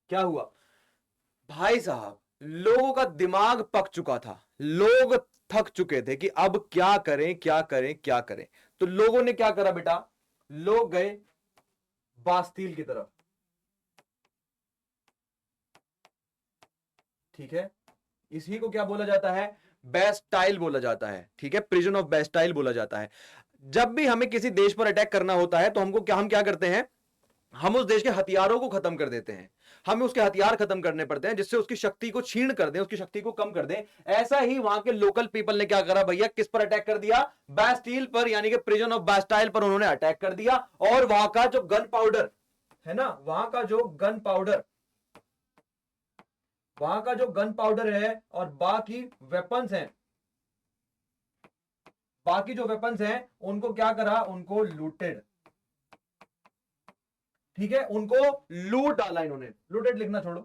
A: क्या हुआ भाई साहब, लोगों का दिमाग पक चुका था, लोग थक चुके थे कि अब क्या करें क्या करें क्या करें। तो लोगों ने क्या करा बेटा, लोग गए बास्तील की तरफ, ठीक है, इसी को क्या बोला जाता है, बेस्टाइल बोला जाता है, ठीक है, प्रिजन ऑफ बेस्टाइल बोला जाता है। जब भी हमें किसी देश पर अटैक करना होता है तो हम क्या करते हैं, हम उस देश के हथियारों को खत्म कर देते हैं, हमें उसके हथियार खत्म करने पड़ते हैं जिससे उसकी शक्ति को छीण कर दें, उसकी शक्ति को कम कर दें। ऐसा ही वहां के लोकल पीपल ने क्या करा भैया, किस पर अटैक कर दिया, बैस्टील पर, यानी कि प्रिजन ऑफ बैस्टाइल पर उन्होंने अटैक कर दिया। और वहां का जो गन पाउडर है ना, वहां का जो गन पाउडर है और बाकी जो वेपन्स हैं उनको क्या करा, उनको लूटेड, ठीक है, उनको लूट डाला इन्होंने, लूटेड लिखना छोड़ो,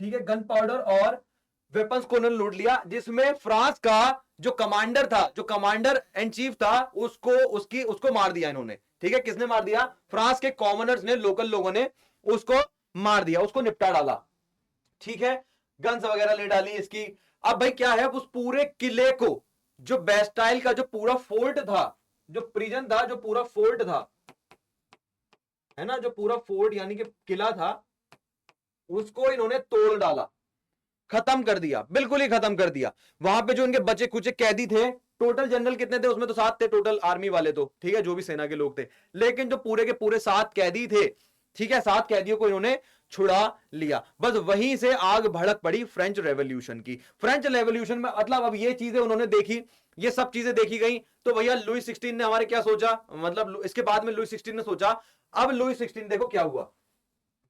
A: ठीक है, गन पाउडर और वेपन्स को उन्होंने लूट लिया, जिसमें फ्रांस का जो कमांडर था, जो कमांडर इन चीफ था, उसको मार दिया इन्होंने, ठीक है, किसने मार दिया, फ्रांस के कॉमनर्स ने, लोकल लोगों ने उसको मार दिया, उसको निपटा डाला, ठीक है, गन्स वगैरह ले डाली इसकी। अब भाई क्या है, उस पूरे किले को, जो बेस्टाइल का जो पूरा फोर्ट था, जो प्रिजन था, जो पूरा फोर्ट था, है ना, जो पूरा फोर्ट यानी कि किला था, उसको इन्होंने तोड़ डाला, खत्म कर दिया, बिल्कुल ही खत्म कर दिया। वहां पे जो इनके बचे कुछ कैदी थे, टोटल जनरल कितने थे उसमें, तो 7 थे टोटल, आर्मी वाले तो, ठीक है, जो भी सेना के लोग थे, लेकिन जो पूरे के पूरे 7 कैदी थे, ठीक है, 7 कैदियों को इन्होंने छुड़ा लिया। बस वहीं से आग भड़क पड़ी फ्रेंच रेवोल्यूशन की। फ्रेंच रेवोल्यूशन में मतलब अब ये चीजें उन्होंने देखी, ये सब चीजें देखी गई, तो भैया लुई 16 ने हमारे क्या सोचा, मतलब इसके बाद में लुई 16 ने सोचा, अब लुई 16 देखो क्या हुआ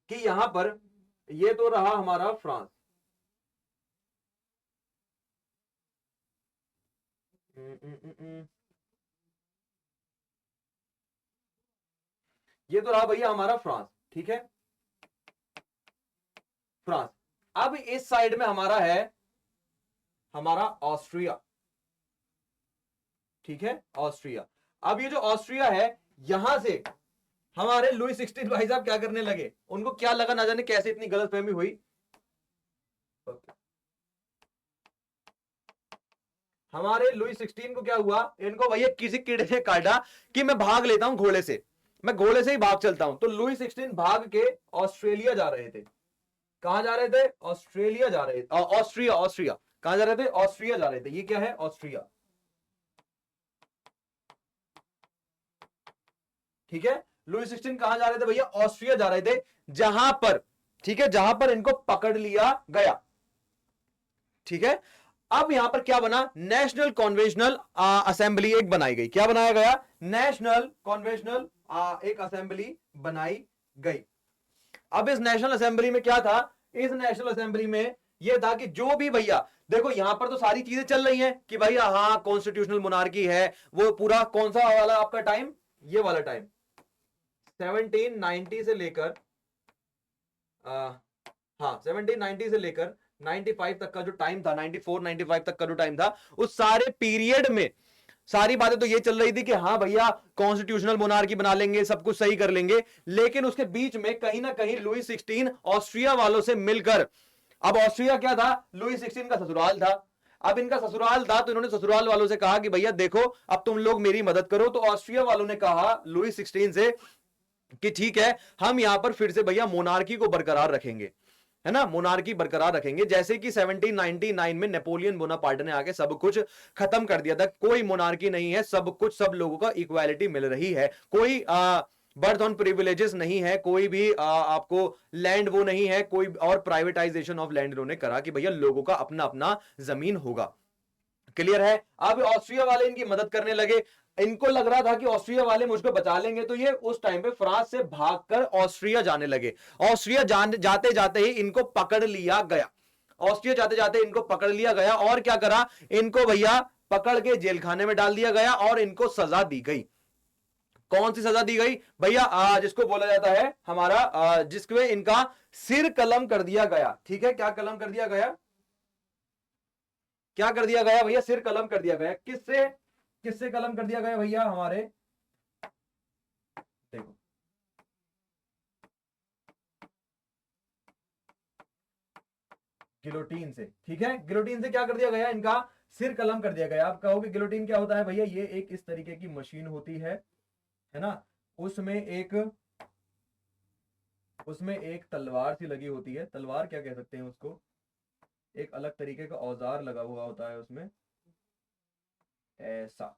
A: कि यहां पर ये तो रहा हमारा फ्रांस, ये तो रहा भैया हमारा फ्रांस, ठीक है, फ्रांस। अब इस साइड में हमारा है हमारा ऑस्ट्रिया, ठीक है, ऑस्ट्रिया। अब ये जो ऑस्ट्रिया है, यहां से हमारे लुई 16 भाई साहब क्या करने लगे, उनको क्या लगा, ना जाने कैसे इतनी गलतफहमी हुई। हमारे लुई 16 को क्या हुआ, इनको भैया किसी कीड़े ने काटा कि मैं भाग लेता हूं घोड़े से, मैं घोड़े से ही भाग चलता हूं। तो लुई 16 भाग के ऑस्ट्रेलिया जा रहे थे। कहां जा रहे थे, ऑस्ट्रेलिया जा रहे थे, ऑस्ट्रिया, ऑस्ट्रिया। कहां जा रहे थे, ऑस्ट्रिया जा रहे थे। ये क्या है, ऑस्ट्रिया, ठीक है। लुई 16 कहां जा रहे थे भैया, ऑस्ट्रिया जा रहे थे, जहां पर, ठीक है, जहां पर इनको पकड़ लिया गया, ठीक है। अब यहां पर क्या बना, नेशनल कॉन्वेंशनल असेंबली एक बनाई गई। क्या बनाया गया, नेशनल कॉन्वेंशनल एक असेंबली बनाई गई। अब इस नेशनल असेंबली में क्या था, इस नेशनल असेंबली में यह था कि जो भी भैया, देखो यहां पर तो सारी चीजें चल रही हैं कि भैया हाँ कॉन्स्टिट्यूशनल मोनार्की है, वो पूरा कौन सा वाला आपका टाइम, ये वाला टाइम 1790 से लेकर हाँ 1790 से लेकर 95 तक का जो टाइम था, 94 95 तक का जो टाइम था, उस सारे पीरियड में सारी बातें तो ये चल रही थी कि हाँ भैया कॉन्स्टिट्यूशनल मोनार्की बना लेंगे, सब कुछ सही कर लेंगे। लेकिन उसके बीच में कहीं ना कहीं लुई 16 ऑस्ट्रिया वालों से मिलकर, अब ऑस्ट्रिया क्या था, लुई 16 का ससुराल था। अब इनका ससुराल था तो इन्होंने ससुराल वालों से कहा कि भैया देखो अब तुम लोग मेरी मदद करो। तो ऑस्ट्रिया वालों ने कहा लुई 16 से कि ठीक है, हम यहां पर फिर से भैया मोनार्की को बरकरार रखेंगे, है ना, मोनार्की बरकरार रखेंगे। जैसे कि 1799 में नेपोलियन बोनापार्ट ने आके सब कुछ खत्म कर दिया था, कोई मोनार्की नहीं है, सब कुछ सब लोगों का इक्वालिटी मिल रही है, कोई बर्थ ऑन प्रिविलेजेस नहीं है, कोई भी आपको लैंड वो नहीं है, कोई और प्राइवेटाइजेशन ऑफ लैंड इन्होंने करा कि भैया लोगों का अपना अपना जमीन होगा। क्लियर है। अब ऑस्ट्रिया वाले इनकी मदद करने लगे, इनको लग रहा था कि ऑस्ट्रिया वाले मुझको बचा लेंगे, तो ये उस टाइम पे फ्रांस से भागकर ऑस्ट्रिया जाने लगे। ऑस्ट्रिया जाते जाते ही इनको पकड़ लिया गया, ऑस्ट्रिया जाते जाते इनको पकड़ लिया गया, और क्या करा, इनको भैया पकड़ के जेल खाने में डाल दिया गया और इनको सजा दी गई। कौन सी सजा दी गई भैया, जिसको बोला जाता है हमारा, जिसमें इनका सिर कलम कर दिया गया, ठीक है। क्या कलम कर दिया गया, क्या कर दिया गया भैया, सिर कलम कर दिया गया। किससे, किससे कलम कर दिया गया भैया, हमारे देखो गिलोटीन से, ठीक है, गिलोटीन से क्या कर दिया गया, इनका सिर कलम कर दिया गया। आप कहोगे गिलोटीन क्या होता है भैया, ये एक इस तरीके की मशीन होती है ना, उसमें एक तलवार सी लगी होती है, तलवार क्या कह सकते हैं उसको, एक अलग तरीके का औजार लगा हुआ होता है उसमें, ऐसा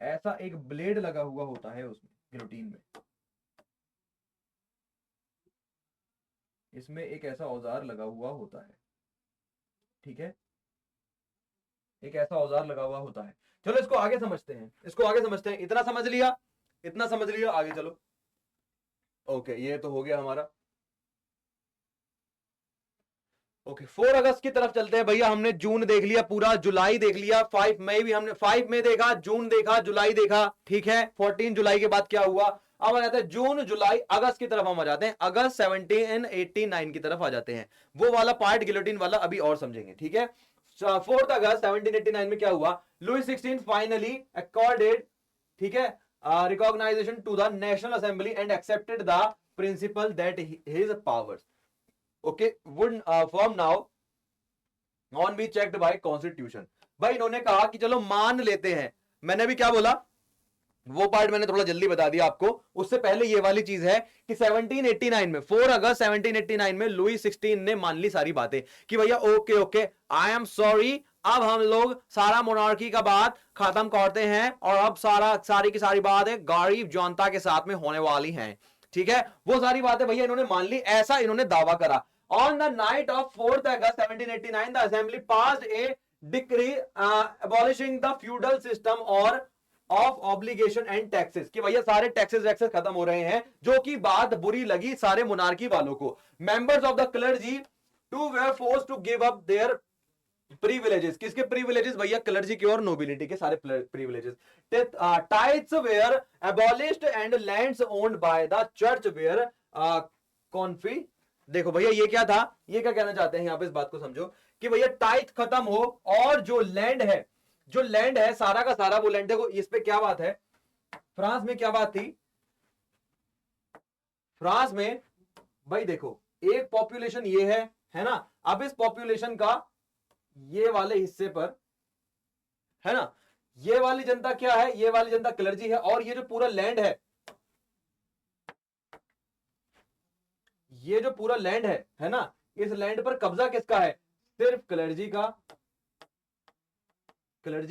A: ऐसा एक ब्लेड लगा हुआ होता है उसमें, गिलोटीन में, इसमें एक ऐसा औजार लगा हुआ होता है, ठीक है, एक ऐसा औजार लगा हुआ होता है। चलो इसको आगे समझते हैं, इसको आगे समझते हैं। इतना समझ लिया, इतना समझ लिया, आगे चलो। ओके, ये तो हो गया हमारा। ओके, 4 अगस्त की तरफ चलते हैं भैया। हमने जून देख लिया पूरा, जुलाई देख लिया, 5 मई भी हमने 5 मई देखा, जून देखा, जुलाई देखा, ठीक है। 14 जुलाई के बाद क्या हुआ, अब आ जाते हैं जून जुलाई अगस्त की तरफ, हम आ जाते हैं अगस्त 1789 की तरफ आ जाते हैं। वो वाला पार्ट गिलोटिन वाला अभी और समझेंगे, ठीक है। 4 अगस्त 1789 में क्या हुआ, लुई 16 फाइनली अकॉर्डेड, ठीक है, recognition to the national assembly and accepted the principle that his powers, okay, would form now on be checked by constitution। भाई इन्होंने कहा कि चलो मान लेते हैं, मैंने भी क्या बोला, वो पार्ट मैंने थोड़ा जल्दी बता दिया आपको। उससे पहले ये वाली चीज है कि 1789 में 4 अगस्त 1789 में लुई 16 ने मान ली सारी बातें कि भैया okay okay, I am sorry, अब हम लोग सारा मोनार्की का बात खत्म करते हैं और अब सारी की सारी बातें गरीब जनता के साथ में होने वाली हैं, ठीक है। वो सारी बातें भैया इन्होंने मान ली, ऐसा इन्होंने दावा करा। On the night of 4 August 1789 the assembly passed A decree abolishing the feudal system और ऑफ ऑब्लिगेशन एंड टैक्सेस, कि भैया सारे टैक्सेस वैक्सेस खत्म हो रहे हैं, जो कि बात बुरी लगी सारे मोनार्की वालों को। Members of the clergy too were forced to give up their privileges, किसके प्रिविलेजेस भैया, क्लर्जी के और नोबिलिटी के सारे privileges. Tithes were abolished and lands owned by the church were कॉन्फी, देखो भैया ये क्या था, ये क्या कहना चाहते हैं यहां पे, इस बात को समझो कि भैया टाइथ खत्म हो और जो लैंड है, जो लैंड है सारा का सारा वो लैंड, देखो इस पे क्या बात है, फ्रांस में क्या बात थी, फ्रांस में भाई देखो एक पॉपुलेशन ये है ना, अब इस पॉपुलेशन का ये वाले हिस्से पर, है ना, ये वाली जनता क्या है, ये वाली जनता क्लर्जी है, और ये जो पूरा लैंड ये जो पूरा लैंड है ना, इस लैंड पर कब्जा किसका है, सिर्फ क्लर्जी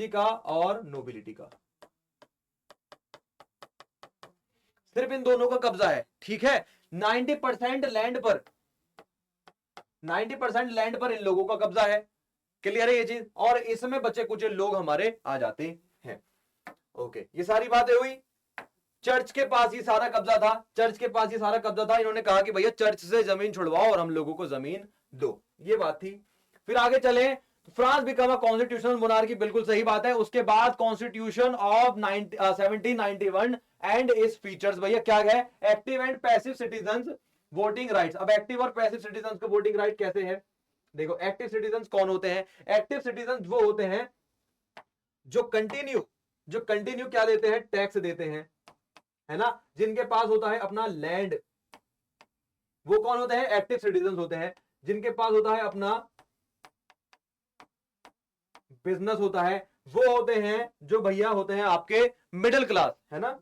A: का और नोबिलिटी का, सिर्फ इन दोनों का कब्जा है, ठीक है। 90% लैंड पर, 90% लैंड पर इन लोगों का कब्जा है, क्लियर है ये चीज, और इसमें बचे कुछ लोग हमारे आ जाते हैं। ओके, ये सारी बातें हुई। चर्च के पास ही सारा कब्जा था, चर्च के पास ही सारा कब्जा था, इन्होंने कहा कि भैया चर्च से जमीन छुड़वाओ और हम लोगों को जमीन दो, ये बात थी। फिर आगे चले, France become a constitutional monarchy, बिल्कुल सही बात है। उसके बाद कॉन्स्टिट्यूशन ऑफ 1791 एंड इस फीचर्स, भैया क्या है, active and passive citizens voting rights. अब एक्टिव और पैसिव सिटीजंस को वोटिंग राइट कैसे है, देखो एक्टिव सिटीजंस कौन होते हैं, एक्टिव सिटीजंस वो होते हैं जो कंटिन्यू क्या देते हैं, टैक्स देते हैं, है ना, जिनके पास होता है अपना लैंड, वो कौन होते हैं, एक्टिव सिटीजंस होते हैं। जिनके पास होता है अपना बिजनेस होता है, वो होते हैं जो भैया होते हैं आपके मिडिल क्लास, है ना,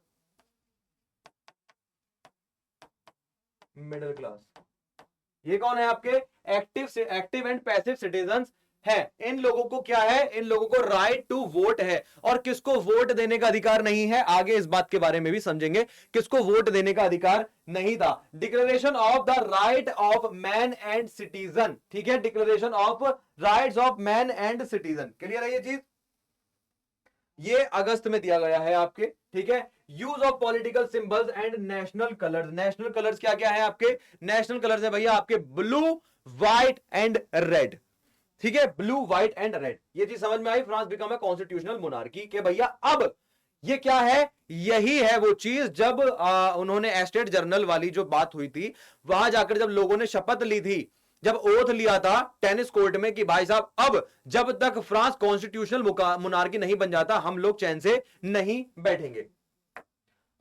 A: मिडिल क्लास। ये कौन है आपके एक्टिव एंड पैसिव सिटीजंस है। इन लोगों को क्या है, इन लोगों को राइट टू वोट है, और किसको वोट देने का अधिकार नहीं है, आगे इस बात के बारे में भी समझेंगे, किसको वोट देने का अधिकार नहीं था। Declaration of the right of man and citizen, ठीक है, declaration of rights of man and citizen, clear है ये चीज, ये अगस्त में दिया गया है आपके, ठीक है। Use of political symbols and national colours, national colours क्या क्या है आपके, नेशनल कलर्स है भैया आपके ब्लू, व्हाइट एंड रेड, ठीक है, ब्लू व्हाइट एंड रेड। ये चीज समझ में आई, फ्रांस बिकम है कॉन्स्टिट्यूशनल मोनार्की के भैया। अब ये क्या है, यही है वो चीज जब उन्होंने एस्टेट जर्नल वाली जो बात हुई थी, वहां जाकर जब लोगों ने शपथ ली थी, जब ओथ लिया था टेनिस कोर्ट में कि भाई साहब अब जब तक फ्रांस कॉन्स्टिट्यूशनल मोनार्की नहीं बन जाता हम लोग चैन से नहीं बैठेंगे।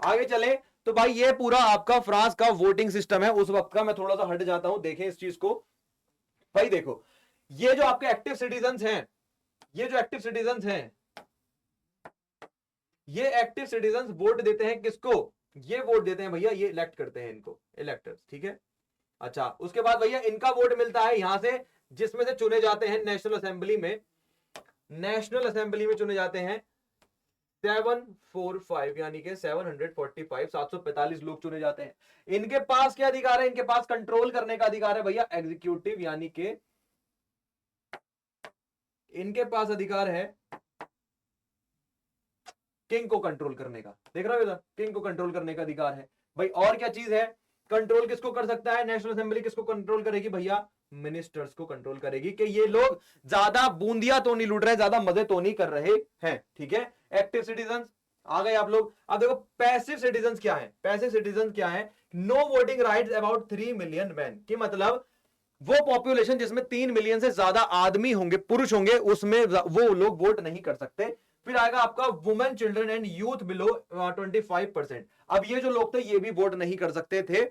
A: आगे चले तो भाई ये पूरा आपका फ्रांस का वोटिंग सिस्टम है उस वक्त का, मैं थोड़ा सा हट जाता हूं, देखें इस चीज को। भाई देखो ये जो आपके एक्टिव सिटीजंस हैं, ये जो एक्टिव सिटीजंस हैं, ये एक्टिव सिटीजंस वोट देते हैं किसको, ये वोट देते हैं भैया, ये इलेक्ट करते हैं इनको, इलेक्टर्स, ठीक है। अच्छा, उसके बाद भैया इनका वोट मिलता है यहां से, जिसमें से चुने जाते हैं नेशनल असेंबली में, नेशनल असेंबली में चुने जाते हैं 745 यानी कि 745 745 लोग चुने जाते हैं। इनके पास क्या अधिकार है, इनके पास कंट्रोल करने का अधिकार है भैया, एग्जीक्यूटिव, यानी कि इनके पास अधिकार है किंग को कंट्रोल करने का, देख रहे हो इधर, किंग को कंट्रोल करने का अधिकार है भाई। और क्या चीज है, कंट्रोल किसको कर सकता है, नेशनल असेंबली किसको कंट्रोल करेगी भैया, मिनिस्टर्स को कंट्रोल करेगी, कि ये लोग ज्यादा बूंदिया तो नहीं लूट रहे, ज्यादा मजे तो नहीं कर रहे हैं, ठीक है। एक्टिव सिटीजंस आ गए आप लोग। अब देखो पैसिव सिटीजंस क्या है, पैसिव सिटीजंस क्या है, no voting rights about 3 million man, की मतलब वो पॉपुलेशन जिसमें 3 मिलियन से ज्यादा आदमी होंगे, पुरुष होंगे, उसमें वो लोग वोट नहीं कर सकते। फिर आएगा आपका women, children and youth below 25%। अब ये जो लोग थे ये भी वोट नहीं कर सकते थे,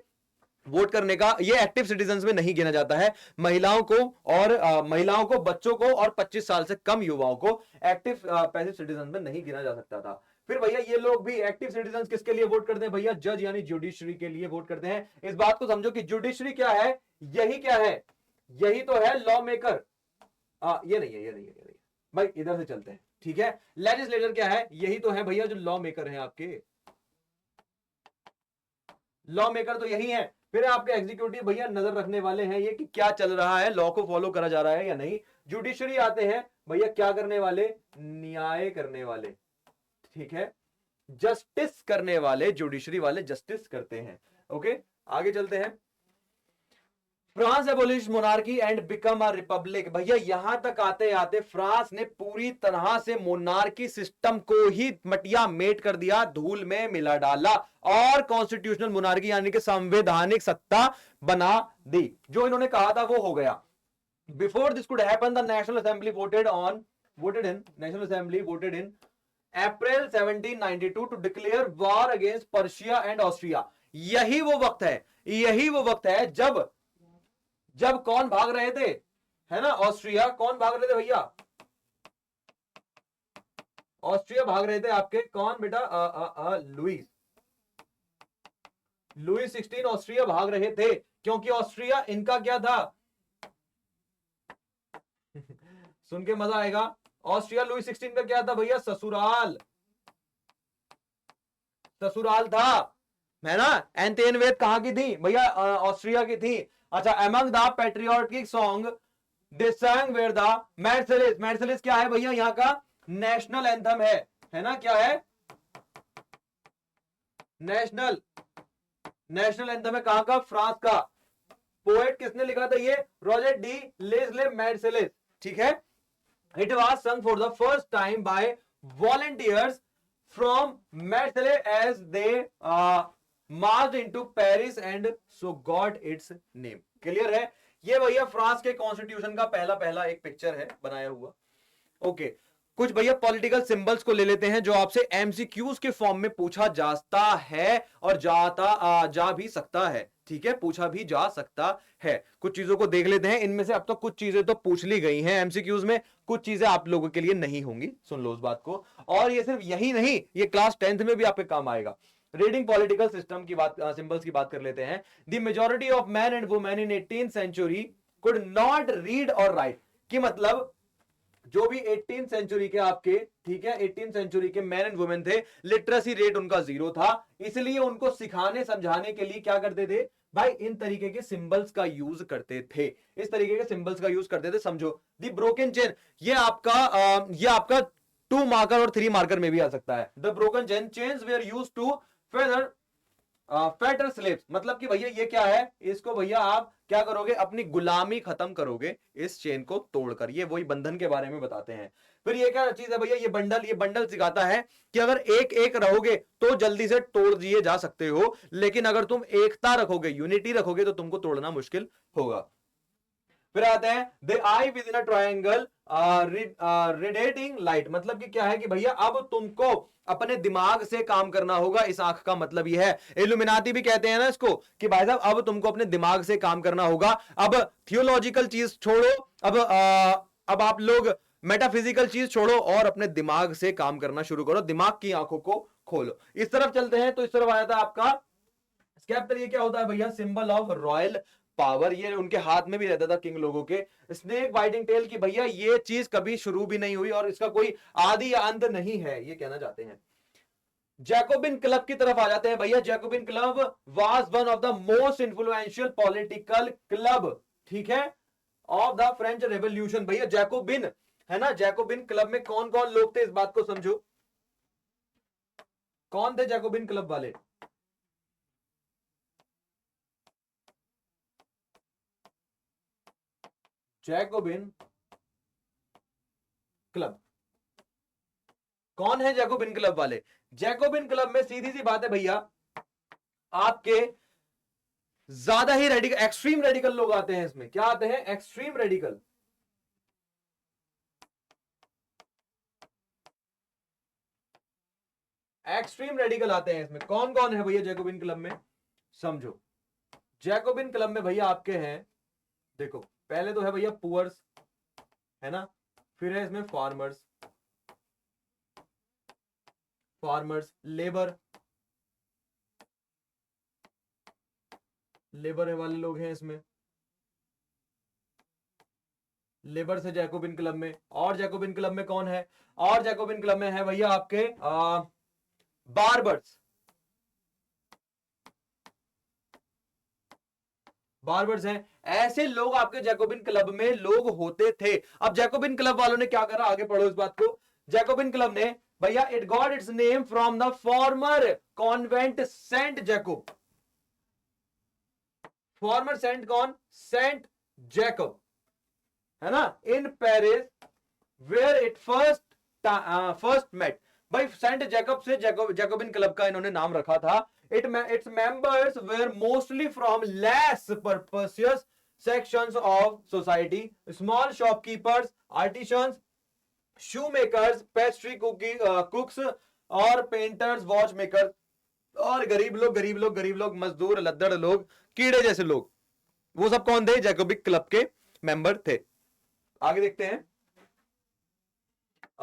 A: वोट करने का ये एक्टिव सिटीजंस में नहीं गिना जाता है। महिलाओं को और महिलाओं को, बच्चों को और 25 साल से कम युवाओं को एक्टिव पैसिव सिटीजंस में नहीं गिना जा सकता था। फिर भैया ये लोग भी एक्टिव सिटीजंस किसके लिए वोट करते हैं भैया, जज यानी जुडिशरी के लिए वोट करते हैं। इस बात को समझो कि जुडिशरी क्या है, यही क्या है, यही तो है लॉ मेकर, ये नहीं है, ये नहीं है, ये नहीं है भाई, इधर से चलते हैं, ठीक है। लेजिस्लेटर क्या है, यही तो है भैया जो लॉ मेकर है आपके, लॉ मेकर तो यही है। फिर आपके एग्जीक्यूटिव भैया नजर रखने वाले हैं ये कि क्या चल रहा है, लॉ को फॉलो करा जा रहा है या नहीं। जुडिशरी आते हैं भैया क्या करने वाले, न्याय करने वाले, ठीक है, जस्टिस करने वाले, जुडिशरी वाले जस्टिस करते हैं। ओके, आगे चलते हैं। France abolish monarchy and become a republic. भैया यहां तक आते आते फ्रांस ने पूरी तरह से मोनार्की सिस्टम को ही मटिया मेट कर दिया, धूल में मिला डाला और कॉन्स्टिट्यूशनल मोनार्की यानी कि संवैधानिक सत्ता बना दी। जो इन्होंने कहा था वो हो गया। Before this could happen the national assembly voted in April 1792 to declare war against Prussia and Austria. यही वो वक्त है जब जब कौन भाग रहे थे, है ना, ऑस्ट्रिया कौन भाग रहे थे भैया, ऑस्ट्रिया भाग रहे थे आपके कौन बेटा, लुईस लुईस 16 ऑस्ट्रिया भाग रहे थे, क्योंकि ऑस्ट्रिया इनका क्या था सुन के मजा आएगा। ऑस्ट्रिया लुईस 16 का क्या था भैया, ससुराल था, है ना। एंतेनवेद कहां की थी भैया, ऑस्ट्रिया की थी। अच्छा, among the patriotic song they sang were the Marseillaise. Marseillaise क्या है भैया, यहाँ का नेशनल एंथम है ना, क्या है, नेशनल एंथम है, कहां का, फ्रांस का। पोएट किसने लिखा था ये, रॉजर डी लेस्ले मैर्सेलिस, ठीक है। It was sung for the first time by volunteers from Marseille as they marched into Paris and so got its name। Clear है, ये भैया फ्रांस के कॉन्स्टिट्यूशन का पहला एक पिक्चर है बनाया हुआ। ओके, कुछ भैया पॉलिटिकल सिंबल्स को ले लेते हैं जो आपसे एमसीक्यूज के फॉर्म में पूछा जाता है और जा भी सकता है, ठीक है, पूछा भी जा सकता है। कुछ चीजों को देख लेते हैं, इनमें से अब तो कुछ चीजें तो पूछ ली गई हैं एमसीक्यूज में, कुछ चीजें आप लोगों के लिए नहीं होंगी, सुन लो उस बात को। और ये सिर्फ यही नहीं, ये क्लास 10th में भी आपके काम आएगा। रीडिंग पॉलिटिकल सिस्टम की बात, सिंबल्स की बात कर लेते हैं। The majority of man and women in 18th century could not read और राइट, कि मतलब जो भी 18th सेंचुरी के आपके, ठीक है, 18th सेंचुरी के मैन एंड वुमेन थे, लिटरेसी रेट उनका 0 था, इसलिए उनको सिखाने समझाने के लिए क्या करते थे भाई, इन तरीके के सिंबल्स का यूज करते थे, इस तरीके के सिंबल्स का यूज करते थे। समझो, दी ब्रोकन चेन, ये आपका 2 मार्कर और 3 मार्कर में भी आ सकता है। The broken chain, chains were used to fetter fetter slaves, मतलब कि भैया ये क्या है, इसको भैया आप क्या करोगे, अपनी गुलामी खत्म करोगे इस चेन को तोड़कर, ये वही बंधन के बारे में बताते हैं। फिर ये क्या चीज है भैया, ये बंडल सिखाता है कि अगर एक एक रहोगे तो जल्दी से तोड़ दिए जा सकते हो, लेकिन अगर तुम एकता रखोगे, यूनिटी रखोगे, तो तुमको तोड़ना मुश्किल होगा। फिर आते हैं the I with in a triangle radiating light, मतलब कि क्या है कि भैया अब तुमको अपने दिमाग से काम करना होगा, इस आंख का मतलब यह है। इल्यूमिनाती भी कहते हैं ना इसको, कि भाई साहब अब तुमको अपने दिमाग से काम करना होगा। अब थियोलॉजिकल चीज छोड़ो, अब आप लोग मेटाफिजिकल चीज छोड़ो और अपने दिमाग से काम करना शुरू करो, दिमाग की आंखों को खोलो। इस तरफ चलते हैं तो इस तरफ आया था आपका स्केप्टर, ये क्या होता है भैया, सिंबल ऑफ रॉयल पावर, ये उनके हाथ में भी रहता था किंग लोगों के। स्नेक बाइटिंग टेल की भैया ये चीज कभी शुरू भी नहीं हुई और इसका कोई आदि या अंत नहीं है, ये कहना चाहते हैं। जैकोबिन क्लब की तरफ आ जाते हैं भैया। Jacobin club was one of the most influential political club, ठीक है, ऑफ द फ्रेंच रेवोल्यूशन। भैया जैकोबिन, है ना, जैकोबिन क्लब में कौन कौन लोग थे, इस बात को समझो, कौन थे जैकोबिन क्लब वाले। जैकोबिन क्लब, कौन है जैकोबिन क्लब वाले। जैकोबिन क्लब में सीधी सी बात है भैया, आपके ज्यादा ही रेडिकल, एक्सट्रीम रेडिकल लोग आते हैं इसमें। क्या आते हैं, एक्सट्रीम रेडिकल। एक्सट्रीम रेडिकल आते हैं इसमें। कौन कौन है भैया जैकोबिन क्लब में, समझो। जैकोबिन क्लब में भैया आपके हैं, देखो पहले तो है भैया पुअर्स, है ना, फिर है इसमें फार्मर्स, लेबर वाले लोग हैं इसमें, लेबर से जैकोबिन क्लब में। और जैकोबिन क्लब में कौन है, और जैकोबिन क्लब में है भैया आपके बार्बर्स हैं। ऐसे लोग आपके जैकोबिन क्लब में लोग होते थे। अब जैकोबिन क्लब वालों ने क्या करा, आगे पढ़ो इस बात को। जैकोबिन क्लब ने भैया, it got its name from the former convent saint Jacob, former saint कौन? सेंट जैकब, है ना, in Paris where it first met. भाई सेंट जैकब से जैकोबिन क्लब का इन्होंने नाम रखा था। Its members were mostly from less prosperous sections of society, small shopkeepers, artisans, shoemakers, pastry cooks और पेंटर्स, वॉच मेकर, और गरीब लोग, मजदूर, लद्दड़ लोग, कीड़े जैसे लोग, वो सब कौन थे? जैकोबिक क्लब के मेंबर थे। आगे देखते हैं।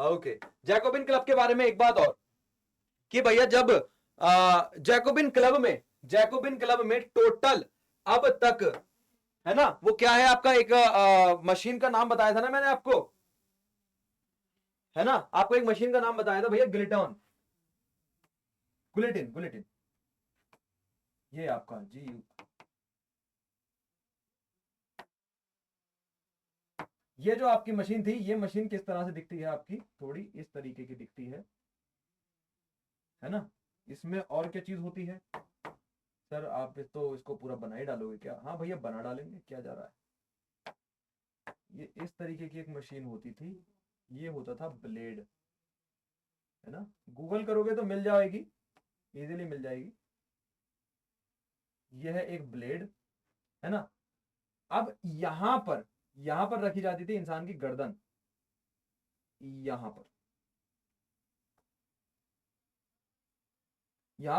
A: ओके, जैकोबिन क्लब के बारे में एक बात और कि भैया जब जैकोबिन क्लब में टोटल अब तक, है ना, वो क्या है आपका, एक मशीन का नाम बताया था ना मैंने आपको, है ना, आपको एक मशीन का नाम बताया था भैया, गुलेटिन, ये आपका जी, ये जो आपकी मशीन थी, ये मशीन किस तरह से दिखती है आपकी? थोड़ी इस तरीके की दिखती है ना। इसमें और क्या चीज होती है सर? आप तो इसको पूरा बना ही डालोगे क्या? हाँ भैया बना डालेंगे, क्या जा रहा है। ये इस तरीके की एक मशीन होती थी, ये होता था ब्लेड, है ना, गूगल करोगे तो मिल जाएगी, इजीली मिल जाएगी। यह है एक ब्लेड, है ना। अब यहां पर रखी जाती थी इंसान की गर्दन, यहां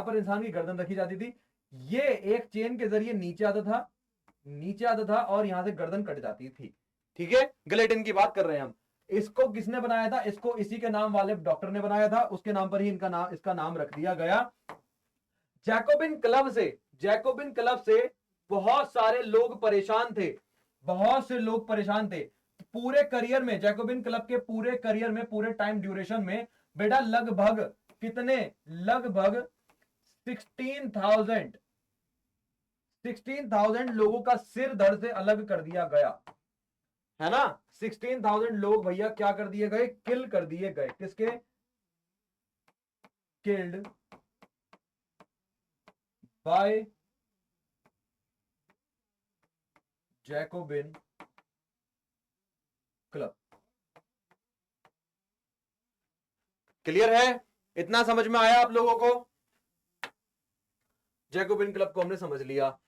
A: पर इंसान की गर्दन रखी जाती थी। ये एक चेन के जरिए नीचे आता था और यहां से गर्दन कट जाती थी। ठीक है, गिलेटिन की बात कर रहे हैं हम। इसको किसने बनाया था? इसको इसी के नाम वाले डॉक्टर ने बनाया था, उसके नाम पर ही इसका नाम रख दिया गया। जैकोबिन क्लब से बहुत सारे लोग परेशान थे, पूरे करियर में, जैकोबिन क्लब के पूरे करियर में, पूरे टाइम ड्यूरेशन में बेटा लगभग कितने? लगभग 16,000 लोगों का सिर धड़ से अलग कर दिया गया, है ना। 16,000 लोग भैया क्या कर दिए गए? किल कर दिए गए। किसके? Killed by Jacobin club. Clear है? इतना समझ में आया आप लोगों को? जैकोबिन क्लब को हमने समझ लिया।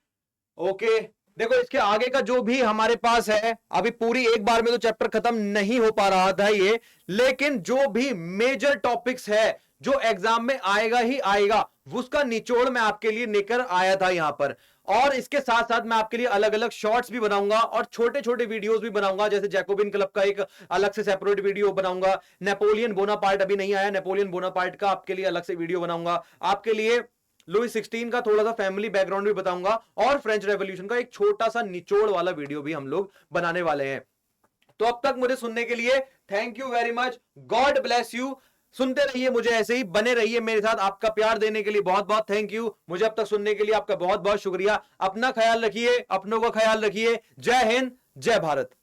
A: ओके, देखो इसके आगे का जो भी हमारे पास है, अभी पूरी एक बार में तो चैप्टर खत्म नहीं हो पा रहा था ये, लेकिन जो भी मेजर टॉपिक्स है जो एग्जाम में आएगा ही आएगा, उसका निचोड़ मैं आपके लिए लेकर आया था यहां पर। और इसके साथ साथ मैं आपके लिए अलग अलग शॉर्ट्स भी बनाऊंगा और छोटे छोटे वीडियोस भी बनाऊंगा, जैसे जैकोबिन क्लब का एक अलग से सेपरेट वीडियो बनाऊंगा। नेपोलियन बोनापार्ट अभी नहीं आया, नेपोलियन बोनापार्ट का आपके लिए अलग से वीडियो बनाऊंगा। आपके लिए लुई 16 का थोड़ा सा फैमिली बैकग्राउंड भी बताऊंगा, और फ्रेंच रेवोल्यूशन का एक छोटा सा निचोड़ वाला वीडियो भी हम लोग बनाने वाले हैं। तो अब तक मुझे सुनने के लिए thank you very much, God bless you. सुनते रहिए मुझे, ऐसे ही बने रहिए मेरे साथ। आपका प्यार देने के लिए बहुत बहुत थैंक यू। मुझे अब तक सुनने के लिए आपका बहुत बहुत शुक्रिया। अपना ख्याल रखिए, अपनों का ख्याल रखिए। जय हिंद, जय भारत।